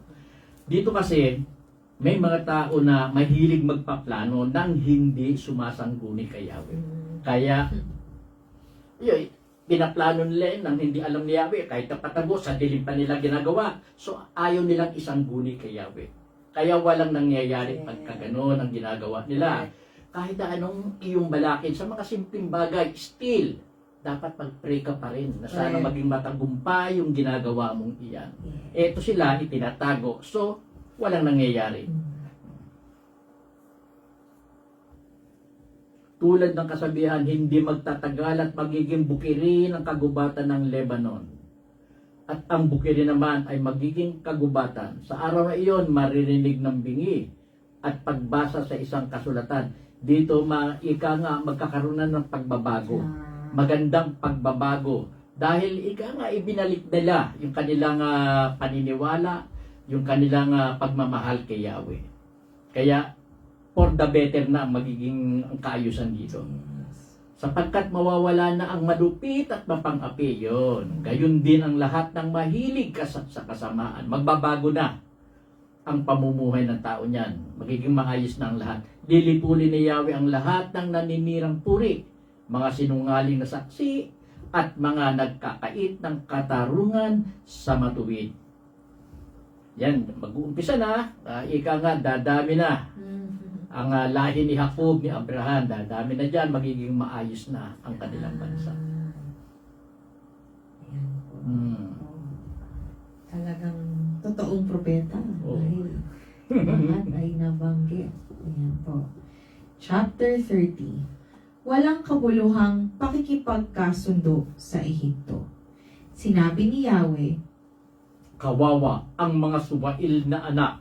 Dito kasi may mga tao na mahilig magpaplano nang hindi sumasangguni kay Yahweh. Kaya pinaplano nila nang hindi alam ni Yahweh, kahit napatago sa dilim pa nila ginagawa. So ayaw nilang isangguni kay Yahweh. Kaya walang nangyayari pagka gano'n ang ginagawa nila. Kahit na anong iyong balakid sa mga simpleng bagay, still, dapat mag-pray ka pa rin na sana maging matagumpay yung ginagawa mong iyan. Eto sila, itinatago. So, walang nangyayari. Tulad ng kasabihan, hindi magtatagal at magiging bukirin ang kagubatan ng Lebanon. At ang bukirin naman ay magiging kagubatan. Sa araw na iyon, maririnig ng bingi at pagbasa sa isang kasulatan. Dito, magkakaroon na ng pagbabago. Magandang pagbabago. Dahil ibinalik nila yung kanilang paniniwala, yung kanilang pagmamahal kay Yahweh. Kaya, for the better na ang magiging kaayusan dito. Sapagkat mawawala na ang malupit at mapang-api yun. Gayon din ang lahat ng mahilig sa kasamaan. Magbabago na ang pamumuhay ng tao niyan. Magiging maayos na ang lahat. Lilipulin ni Yahweh ang lahat ng naninirang puri, mga sinungaling na saksi, at mga nagkakait ng katarungan sa matuwid. Yan, mag-uumpisa na. Dadami na. Ang lahi ni Jacob, ni Abraham, dadami na dyan, magiging maayos na ang kanilang bansa. Talagang totoong propeta. Oh. Dahil lahat ay nabanggit. Ayan po. Chapter 30. Walang kabuluhang pakikipagkasundo sa Ehipto. Sinabi ni Yahweh, Kawawa ang mga suwail na anak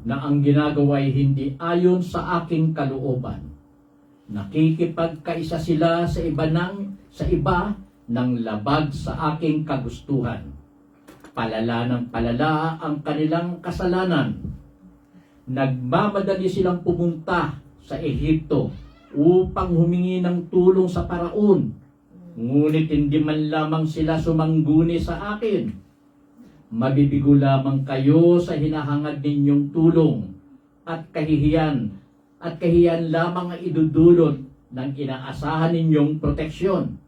na ang ginagawa ay hindi ayon sa aking kalooban. Nakikipagkaisa sila sa iba ng labag sa aking kagustuhan. Palala ng palala ang kanilang kasalanan. Nagmamadali silang pumunta sa Ehipto upang humingi ng tulong sa Paraon. Ngunit hindi man lamang sila sumangguni sa akin. Mabibigo lamang kayo sa hinahangad ninyong tulong at kahihiyan lamang ang idudulot ng inaasahan ninyong proteksyon.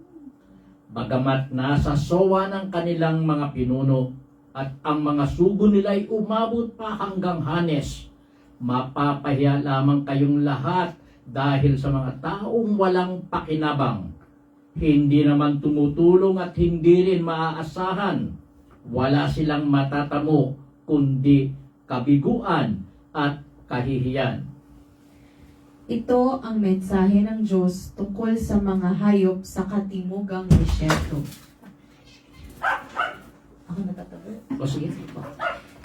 Bagamat nasa sowa ng kanilang mga pinuno at ang mga sugo nila ay umabot pa hanggang Hanes, mapapahiya lamang kayong lahat dahil sa mga taong walang pakinabang. Hindi naman tumutulong at hindi rin maaasahan. Wala silang matatamo kundi kabiguan at kahihiyan. ito ang mensahe ng Diyos tungkol sa mga hayop sa katimugang desierto. Ako natatabi? O sige.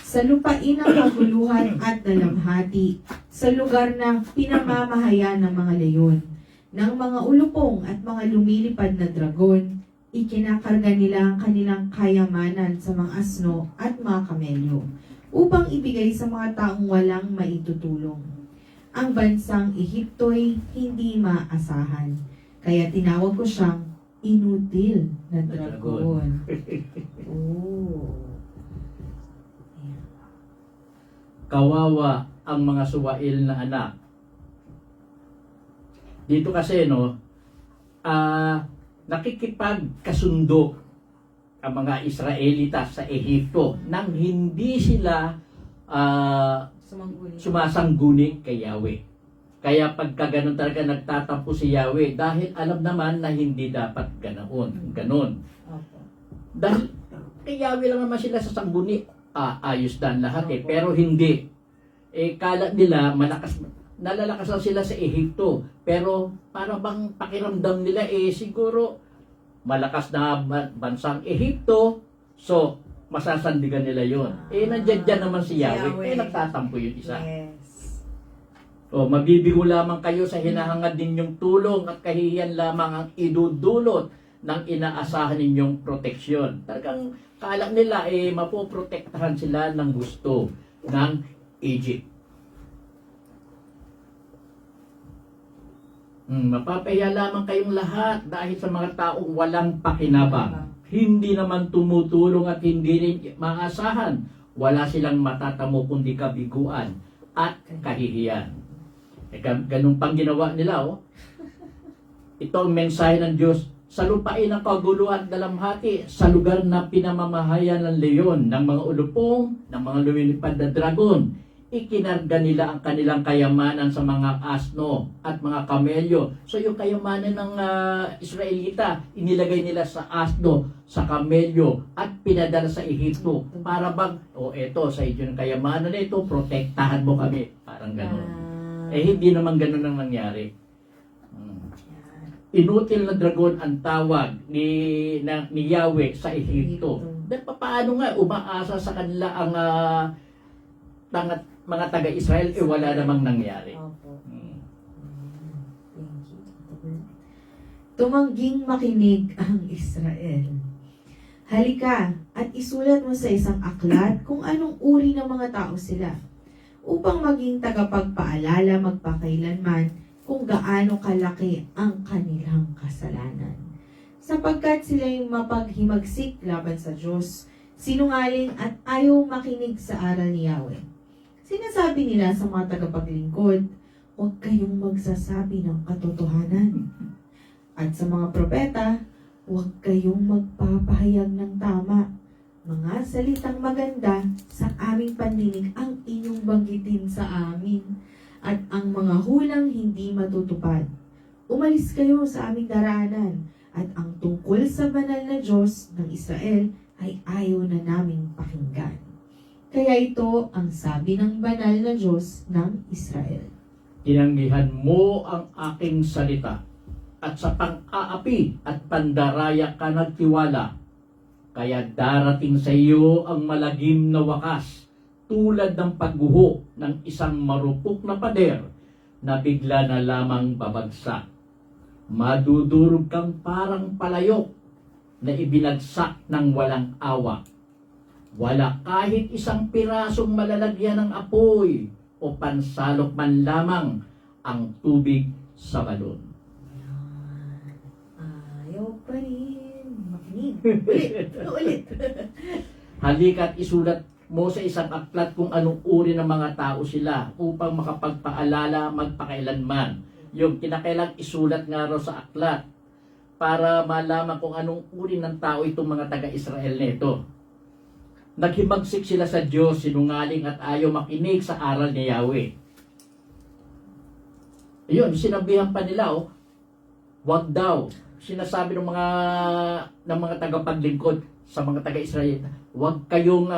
Sa lupain ng kaguluhan at dalamhati, sa lugar na pinamamahayan ng mga leyon, ng mga ulupong at mga lumilipad na dragon, ikinakarga nila ang kanilang kayamanan sa mga asno at mga kamelyo, upang ibigay sa mga taong walang maitutulong. Ang bansang Ehipto'y hindi maasahan, kaya tinawag ko siyang inutil na Dragon. dragon. Oh. Ayan. Kawawa ang mga suwail na anak. Dito kasi, no, nakikipagkasundo ang mga Israelita sa Ehipto nang hindi sila sumasangguni kay Yahweh. Kaya pagka ganun talaga nagtatampo si Yahweh dahil alam naman na hindi dapat ganoon. Opo. Dahil kay Yahweh lang naman sila sasangguni. Ayos dan lahat eh. Pero hindi. Kala nila nalalakas lang sila sa Ehipto. Pero para bang pakiramdam nila siguro malakas na bansang Ehipto. So, masasandigan nila yon. Nandiyan dyan naman si Yahweh. Nagtatampo yung isa. Yes. Mabibigo lamang kayo sa hinahangad ninyong tulong at kahihiyan lamang ang idudulot ng inaasahan ninyong proteksyon. Talagang kala nila mapoprotektahan sila ng gusto ng Egypt. Mapapahiya lamang kayong lahat dahil sa mga taong walang pakinabang. Hindi naman tumutulong at hindi rin maasahan. Wala silang matatamo kundi kabiguan at kahihiyan. Ganun pang ginawa nila, Ito ang mensahe ng Diyos. Sa lupain ng kaguluhan at dalamhati, sa lugar na pinamamahayan ng leon, ng mga ulupong, ng mga lumilipad na dragon, ikinarga nila ang kanilang kayamanan sa mga asno at mga kamelyo. So yung kayamanan ng Israelita, inilagay nila sa asno, sa kamelyo, at pinadala sa Ehipto. Para bang, eto, sa inyo ng kayamanan na ito, protektahan mo kami. Parang gano'n. Hindi naman gano'n ang nangyari. Inutil na dragon ang tawag ni Yahweh sa Ehipto. Dahil paano nga umaasa sa kanila ang mga taga-Israel, wala namang nangyari. Opo. Thank you. Tumangging makinig ang Israel. Halika at isulat mo sa isang aklat kung anong uri ng mga tao sila, upang maging tagapagpaalala magpakailanman kung gaano kalaki ang kanilang kasalanan. Sapagkat sila yung mapaghimagsik laban sa Diyos, sinungaling at ayaw makinig sa aral ni Yahweh. Sinasabi nila sa mga tagapaglingkod, huwag kayong magsasabi ng katotohanan. At sa mga propeta, huwag kayong magpapahayag ng tama. Mga salitang maganda sa aming pandinig ang inyong banggitin sa amin, at ang mga hulang hindi matutupad. Umalis kayo sa aming daraanan, at ang tungkol sa banal na Diyos ng Israel ay ayaw na naming pakinggan. Kaya ito ang sabi ng banal na Diyos ng Israel. Tinanggihan mo ang aking salita, at sa pang-aapi at pandaraya ka nagtiwala. Kaya darating sa iyo ang malagim na wakas, tulad ng pagguho ng isang marupok na pader na bigla na lamang babagsak. Madudurog kang parang palayok na ibinagsak ng walang awa. Wala kahit isang pirasong malalagyan ng apoy o pansalok man lamang ang tubig sa balon. Ayaw pa rin makinig. Ulit. Halika't isulat mo sa isang aklat kung anong uri ng mga tao sila upang makapagpaalala magpakailanman. Yung kinakailang isulat nga raw sa aklat para malaman kung anong uri ng tao itong mga taga-Israel nito. Naghimagsik sila sa Diyos, sinungaling at ayaw makinig sa aral ni Yahweh. Ayun, sinabihan pa nila, wag daw. Sinasabi ng mga tagapaglingkod sa mga taga-Israel, wag kayong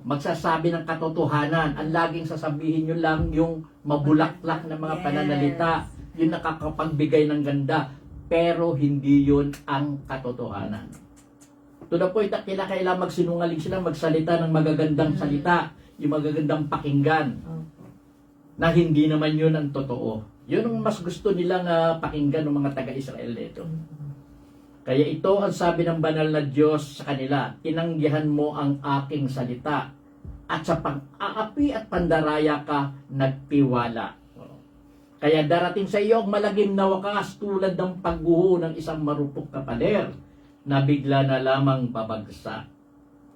magsasabi ng katotohanan. Ang laging sasabihin nyo lang yung mabulaklak na mga pananalita, yung nakakapagbigay ng ganda, pero hindi yun ang katotohanan. To the point na kailangan magsinungaling sila, magsalita ng magagandang salita, yung magagandang pakinggan, na hindi naman yun ang totoo. Yun ang mas gusto nilang pakinggan ng mga taga-Israel nito. Kaya ito ang sabi ng banal na Diyos sa kanila, tinanggihan mo ang aking salita, at sa pang-aapi at pandaraya ka nagtiwala. Kaya darating sa iyo ang malagim na wakas tulad ng pagguho ng isang marupok na pader na bigla na lamang babagsak.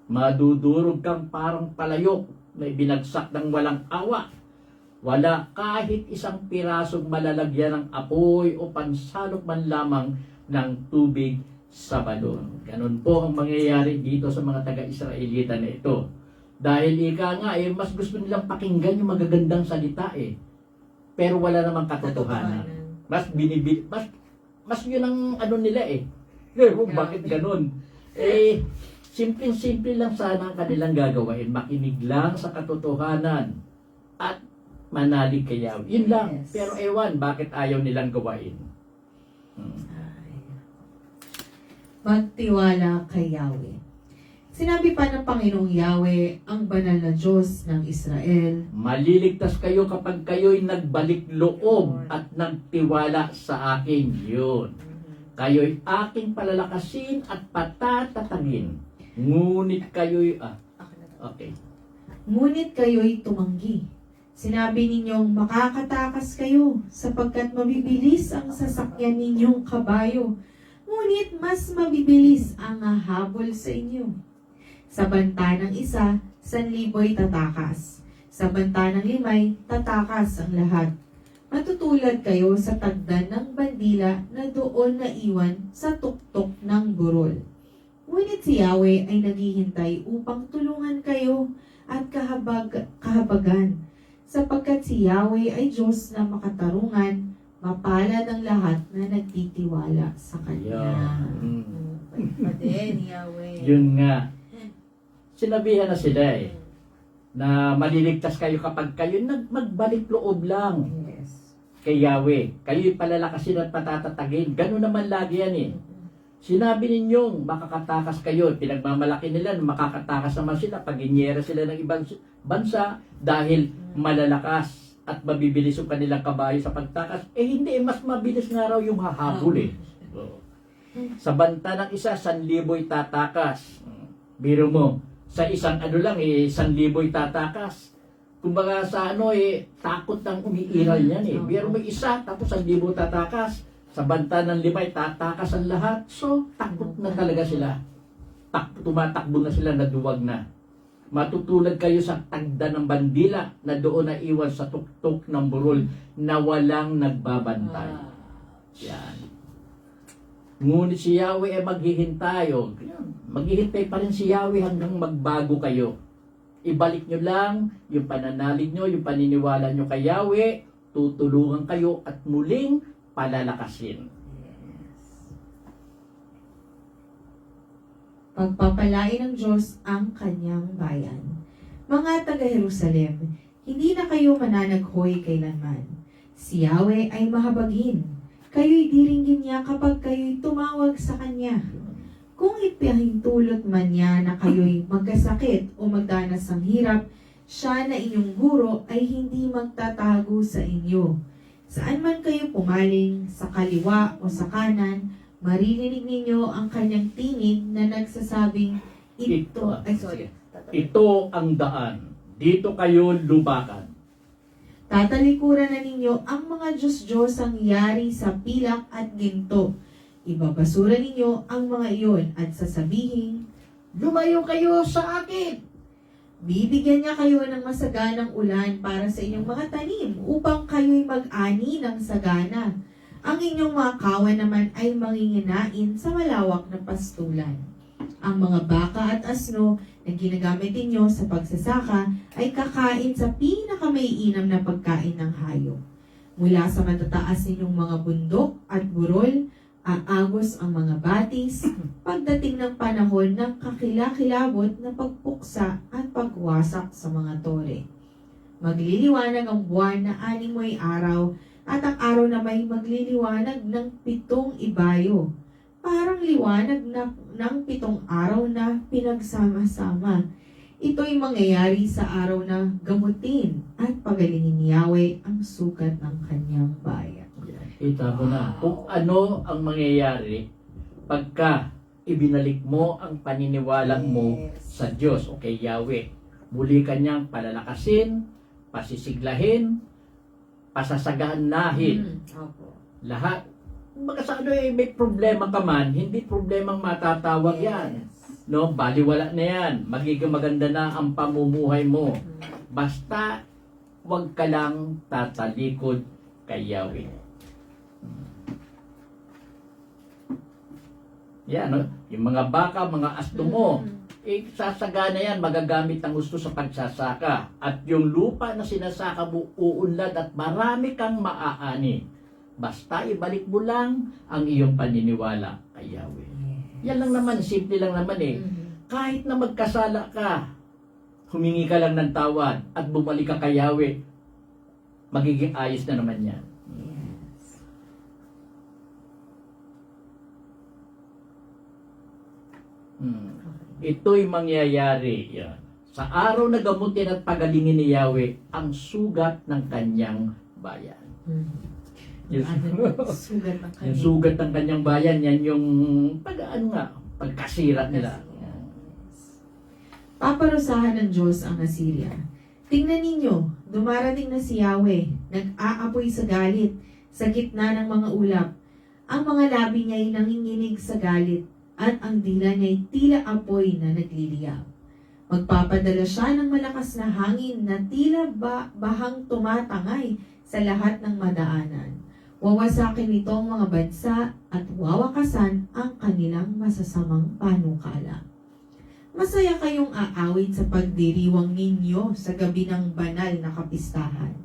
Madudurog kang parang palayok na binagsak ng walang awa. Wala kahit isang pirasong malalagyan ng apoy o pansalok man lamang ng tubig sa balon. Ganun po ang mangyayari dito sa mga taga-Israelita na ito. Dahil ika nga, mas gusto nilang pakinggan yung magagandang salita Pero wala namang katotohanan. Mas yun ang ano nila bakit ganun? Simpleng-simple lang sana ang kanilang gagawain. Makinig lang sa katotohanan at manalig kay Yahweh. Yun lang. Yes. Pero ewan, bakit ayaw nilang gawain? Magtiwala kay Yahweh. Sinabi pa ng Panginoong Yahweh, ang banal na Diyos ng Israel, Maliligtas kayo kapag kayo'y nagbalik loob at nagtiwala sa akin. Yun. Kayo'y aking palalakasin at patatatagin. Ngunit kayo'y... okay. Ngunit kayo'y tumanggi. Sinabi ninyong makakatakas kayo sapagkat mabibilis ang sasakyan ninyong kabayo. Ngunit mas mabibilis ang hahabol sa inyo. Sa banta ng isa, 1,000'y tatakas. Sa banta ng 5, tatakas ang lahat. Matutulad kayo sa tagdan ng bandila na doon naiwan sa tuktok ng burol. Ngunit si Yahweh ay naghihintay upang tulungan kayo at kahabagan. Sapagkat si Yahweh ay Diyos na makatarungan, mapalad ang lahat na nagtitiwala sa Kanya. Pa din, Yahweh. Yun nga. Sinabihan na sila na maliligtas kayo kapag kayo magbalik loob lang Yes. kay Yahweh. Kayo'y palalakasin at patatatagin. Ganun naman lagi yan Sinabi ninyong makakatakas kayo. Pinagmamalaki nila na makakatakas naman sila pag inyera sila ng ibang bansa dahil malalakas at mabibilis yung kanilang kabayo sa pagtakas. Hindi, mas mabilis nga raw yung hahabol Sa banta ng isa, 1,000'y tatakas. Biro mo, sa isang 1,000'y tatakas. Kumbaga sa takot ng umiiral yan Biro mo isa, tapos 1,000 tatakas. Sa banta ng 5, tatakas ang lahat. So, takot na talaga sila. Tumatakbo na sila, naduwag na. Matutulad kayo sa tagda ng bandila na doon na iwan sa tuktok ng burol na walang nagbabantay. Yan. Ngunit si Yahweh ay maghihintay. Maghihintay pa rin si Yahweh hanggang magbago kayo. Ibalik nyo lang yung pananalig nyo, yung paniniwala nyo kay Yahweh, tutulungan kayo at muling palalakasin. Pagpapalain ng Diyos ang kanyang bayan. Mga taga-Jerusalem, hindi na kayo mananaghoy kailanman. Si Yahweh ay mahabagin. Kayo'y diringgin niya kapag kayo'y tumawag sa kanya. Kung ipahintulot man niya na kayo'y magkasakit o magdanas ng hirap, siya na inyong guro ay hindi magtatago sa inyo. Saan man kayo pumaling, sa kaliwa o sa kanan, maririnig ninyo ang kanyang tinig na nagsasabing, Ito ang daan. Dito kayo lubakan. Tatalikuran na ninyo ang mga Diyos-Diyos ang yari sa pilak at ginto. Ibabasura ninyo ang mga iyon at sasabihin, Lumayo kayo sa akin! bibigyan niya kayo ng masaganang ulan para sa inyong mga tanim upang kayo'y mag-ani ng sagana. Ang inyong mga kawan naman ay manginginain sa malawak na pastulan. Ang mga baka at asno na ginagamit ninyo sa pagsasaka ay kakain sa pinakamaiinam na pagkain ng hayop. Mula sa matataas ninyong mga bundok at burol, aagos ang mga batis pagdating ng panahon ng kakilakilabot na pagpuksa at pagwasak sa mga tore. Magliliwanag ang buwan na 6 araw at ang araw na may magliliwanag ng 7 ibayo. Parang liwanag ng 7 araw na pinagsama-sama. Ito'y mangyayari sa araw na gamutin at pagalingin ni Yahweh ang sukat ng kanyang bayan. Kita mo na kung ano ang mangyayari pagka ibinalik mo ang paniniwala mo sa Diyos o kay Yahweh. Muli kanyang palalakasin, pasisiglahin, pasasaganahin. Opo. Lahat. Baga sa ano may problema ka man, hindi problemang matatawag yan. No, baliwala na yan. Magiging maganda na ang pamumuhay mo. Basta, wag ka lang tatalikod kay Yahweh. Yan, no? Yung mga baka, mga asto mo, sasagana yan, magagamit ang gusto sa pagsasaka. At yung lupa na sinasaka mo, uunlad at marami kang maaani. Basta ibalik mo lang ang iyong paniniwala kay Yahweh. Yan lang naman, simple lang naman eh. Kahit na magkasala ka, humingi ka lang ng tawad at bumalik ka kay Yahweh, magiging ayos na naman yan. Yes. Ito'y mangyayari yan. Sa araw na gamutin at pagalingin ni Yahweh ang sugat ng kanyang bayan. Yung, Sugat ng yung kanya. sugat ng kanyang bayan, yan yung pagkasira nila. Paparusahan ng Diyos ang Assyria. Tingnan ninyo, dumarating na si Yahweh, nag-aapoy sa galit, sa gitna ng mga ulap. Ang mga labi niya ay nanginginig sa galit, at ang dila niya ay tila apoy na nagliliyab. Magpapadala siya ng malakas na hangin na tila bahang tumatangay sa lahat ng madaanan. Wawasakin nito ang mga bansa at wawakasan ang kanilang masasamang panukala. Masaya kayong aawit sa pagdiriwang ninyo sa gabi ng banal na kapistahan.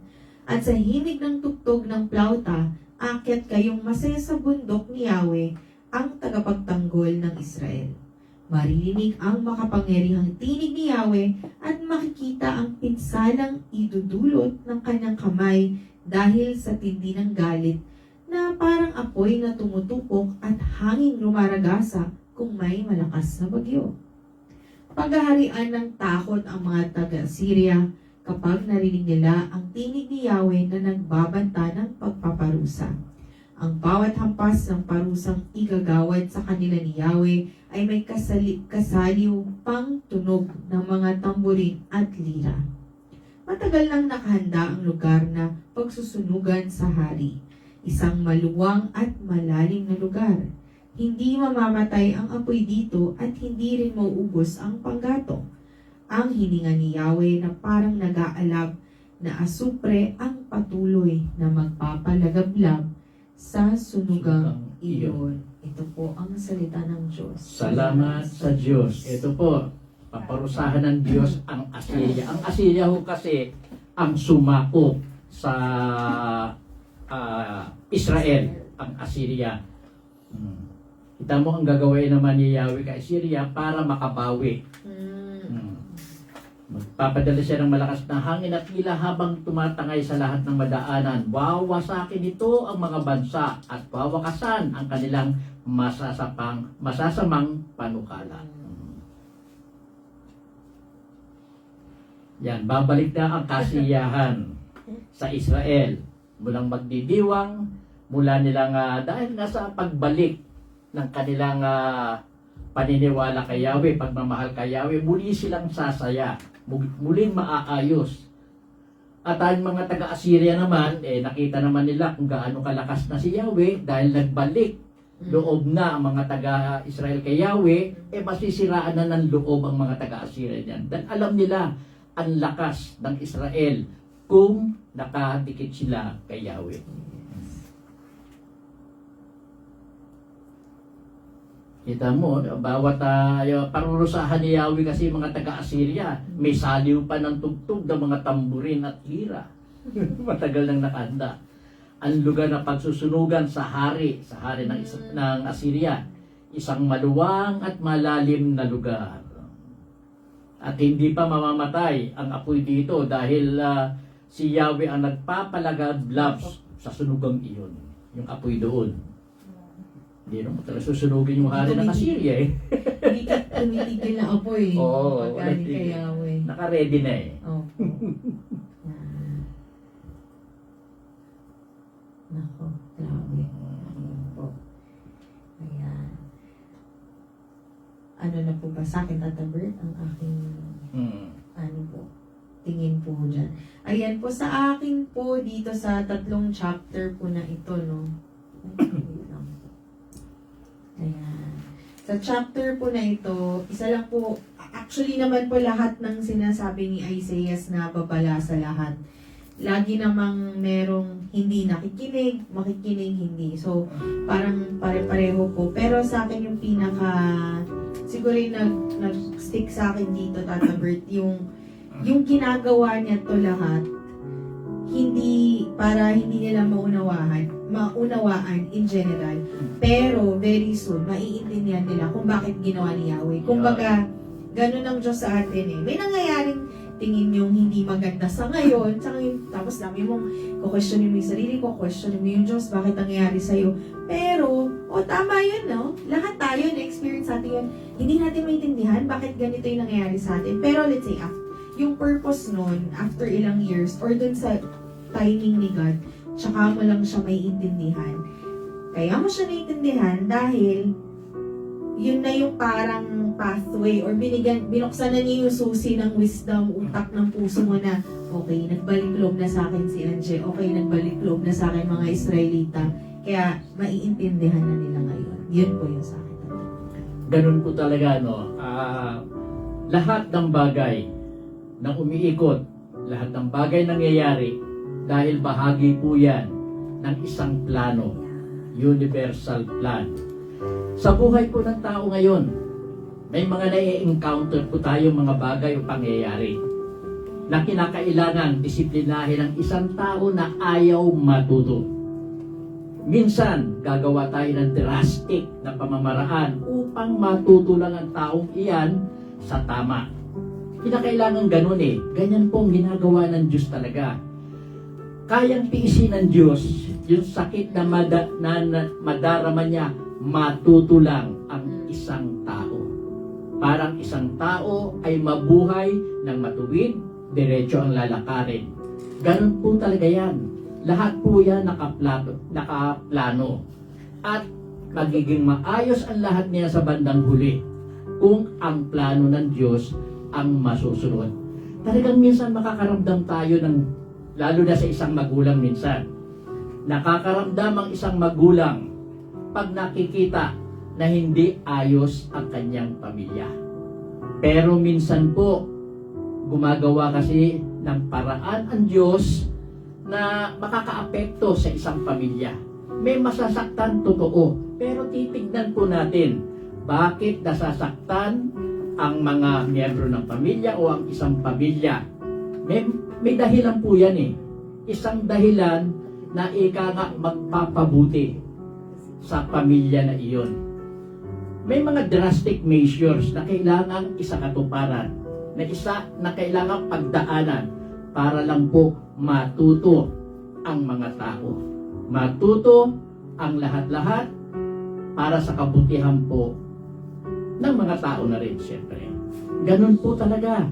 At sa himig ng tugtog ng plauta, akyat kayong masaya sa bundok ni Yahweh, ang tagapagtanggol ng Israel. Maririnig ang makapangyarihang tinig ni Yahweh at makikita ang pinsalang idudulot ng kanyang kamay dahil sa tindi ng galit na parang apoy na tumutupok at hangin rumaragasa kung may malakas na bagyo. Paghaharian ng takot ang mga taga-Syria kapag narinig nila ang tinig ni Yahweh na nagbabanta ng pagpaparusa. Ang bawat hampas ng parusang igagawad sa kanila ni Yahweh ay may kasaliw pang tunog ng mga tamburin at lira. Matagal nang nakahanda ang lugar na pagsusunugan sa hari. Isang maluwang at malalim na lugar. Hindi mamamatay ang apoy dito at hindi rin mauubos ang panggatong. Ang hininga ni Yahweh na parang nag-aalab na asupre ang patuloy na magpapalagablab sa sunugang iyon. Ito po ang salita ng Diyos. Salamat sa Diyos. Ito po, paparusahan ng Diyos ang Assyria. Ang Assyria ho kasi ang sumako sa Israel, ang Assyria. Kita mo ang gagawin naman ni Yahweh kay Assyria para makabawi. Magpapadala siya ng malakas na hangin at tila habang tumatangay sa lahat ng madaanan. Wawasakin ito ang mga bansa at wawakasan ang kanilang masasamang panukala. Yan, babalik na ang kasiyahan sa Israel. Mulang magdidiwang, mula nilang dahil nasa pagbalik ng kanilang paniniwala kay Yahweh, pagmamahal kay Yahweh, muli silang sasaya, muling maaayos. At ang mga taga-Assyria naman, nakita naman nila kung gaano kalakas na si Yahweh dahil nagbalik loob na ang mga taga-Israel kay Yahweh, masisiraan na ng loob ang mga taga-Assyria niyan. Dahil alam nila ang lakas ng Israel kung nakadikit sila kay Yahweh. Kita mo, bawat parurusahan ni Yahweh kasi mga taga-Assyria, may saliw pa ng tugtog ng mga tamburin at lira. Matagal nang nakahanda. Ang lugar na pagsusunugan sa hari ng Assyria, isang maluwang at malalim na lugar. At hindi pa mamamatay ang apoy dito dahil si Yahweh ang nagpapalagablab sa sunugang iyon. Yung apoy doon. Hindi naman talaga susunugin yung hari ng Assyria eh. Hindi ka tumitigil na apoy. Oo, Pagkain kay Yahweh. Naka-ready na eh. Opo. Nako, grabe. Ayan po. Ayan. Ano na po ba sa akin, Tata Bert, ang aking ano po, tingin po dyan. Ayan po, sa akin po, dito sa 3 chapter po na ito, no? Ay, wait lang. Ayan. Sa chapter po na ito, isa lang po, actually naman po lahat ng sinasabi ni Isaiah na babala sa lahat. Lagi namang merong hindi nakikinig, makikinig, hindi. So, parang pare-pareho po. Pero sa akin yung pinaka, siguro yung nag-stick sa akin dito, Tata Bert, yung ginagawa niya to lahat, para hindi nila maunawaan in general. Pero very soon, maiintindihan nila kung bakit ginawa ni Yahweh. Kumbaga, ganun ang Diyos sa atin eh. May nangyayaring tingin yung hindi maganda sa ngayon, tapos dami mong questionin mo yung sarili ko, questionin mo yung Diyos, bakit nangyayari sa'yo. Pero, tama yun, no? Lahat tayo, na-experience natin yun. Hindi natin maintindihan bakit ganito yung nangyayari sa atin. Pero let's say, yung purpose nun, after ilang years, or dun sa timing ni God, tsaka mo lang siya may intindihan. Kaya mo siya naiintindihan dahil yun na yung parang pathway or binuksan na niya yung susi ng wisdom, utak ng puso mo na okay, nagbalik loob na sa akin si Anje, okay, nagbalik loob na sa akin mga Israelita, kaya maiintindihan na nila ngayon. Yun po yung sa akin. Ganun po talaga, no? Lahat ng bagay na umiikot, lahat ng bagay nangyayari dahil bahagi po yan ng isang plano, universal plan. Sa buhay po ng tao ngayon, may mga nai-encounter po tayo mga bagay o pangyayari na kinakailangan disiplinahin ng isang tao na ayaw matuto. Minsan, gagawa tayo ng drastic na pamamaraan upang matuto lang ang taong iyan sa tama. Kinakailangan ganun eh. Ganyan pong ginagawa ng Diyos talaga. Kayang tiisin ng Diyos yung sakit na madarama niya, matuto lang ang isang tao. Parang isang tao ay mabuhay ng matuwid, diretso ang lalakarin. Ganun po talaga yan. Lahat po yan nakaplano. At magiging maayos ang lahat niya sa bandang huli kung ang plano ng Diyos ang masusunod. Talagang minsan makakaramdam tayo ng, lalo na sa isang magulang minsan, nakakaramdam ang isang magulang pag nakikita na hindi ayos ang kanyang pamilya. Pero minsan po, gumagawa kasi ng paraan ang Diyos na makakaapekto sa isang pamilya. May masasaktan, totoo. Pero titignan po natin, bakit nasasaktan ang mga miyembro ng pamilya o ang isang pamilya. May dahilan po yan eh. Isang dahilan na ika nga magpapabuti sa pamilya na iyon. May mga drastic measures na kailangang isakatuparan, na kailangang pagdaanan para lang po matuto ang mga tao. Matuto ang lahat-lahat para sa kabutihan po ng mga tao na rin, siyempre. Ganun po talaga.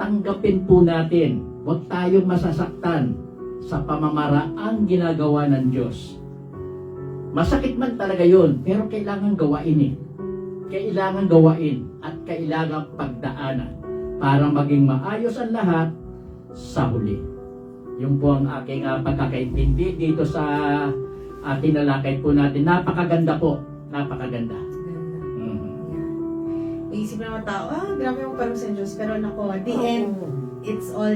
Tanggapin po natin. Huwag tayong masasaktan sa pamamaraang ginagawa ng Diyos. Masakit man talaga yun, pero kailangan gawain eh. Kailangan gawain at kailangan pagdaanan para maging maayos ang lahat sa huli. Yung po ang aking pagkakaintindi dito sa tinalakay po natin. Napakaganda po. Napakaganda. Isip ng mga tao, grabe yung parang sa Diyos. Pero nako, at the end, it's all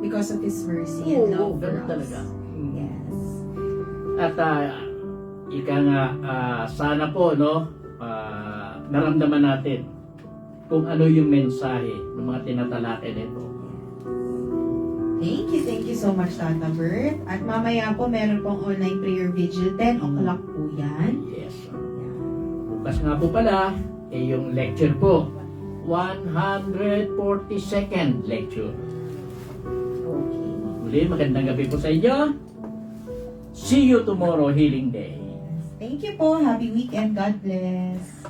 because of His mercy and love for ganun us. talaga. Yes. At ika nga, sana po, no, naramdaman natin kung ano yung mensahe ng mga tinatalakay nito. Thank you so much, Tata Bert. At mamaya po, meron pong online prayer vigil, 10 o'clock po yan. Yes. Bukas nga po pala, yung lecture po, 142nd lecture. Okay. Muli, magandang gabi po sa inyo. See you tomorrow, Healing Day. Thank you po. Happy weekend. God bless.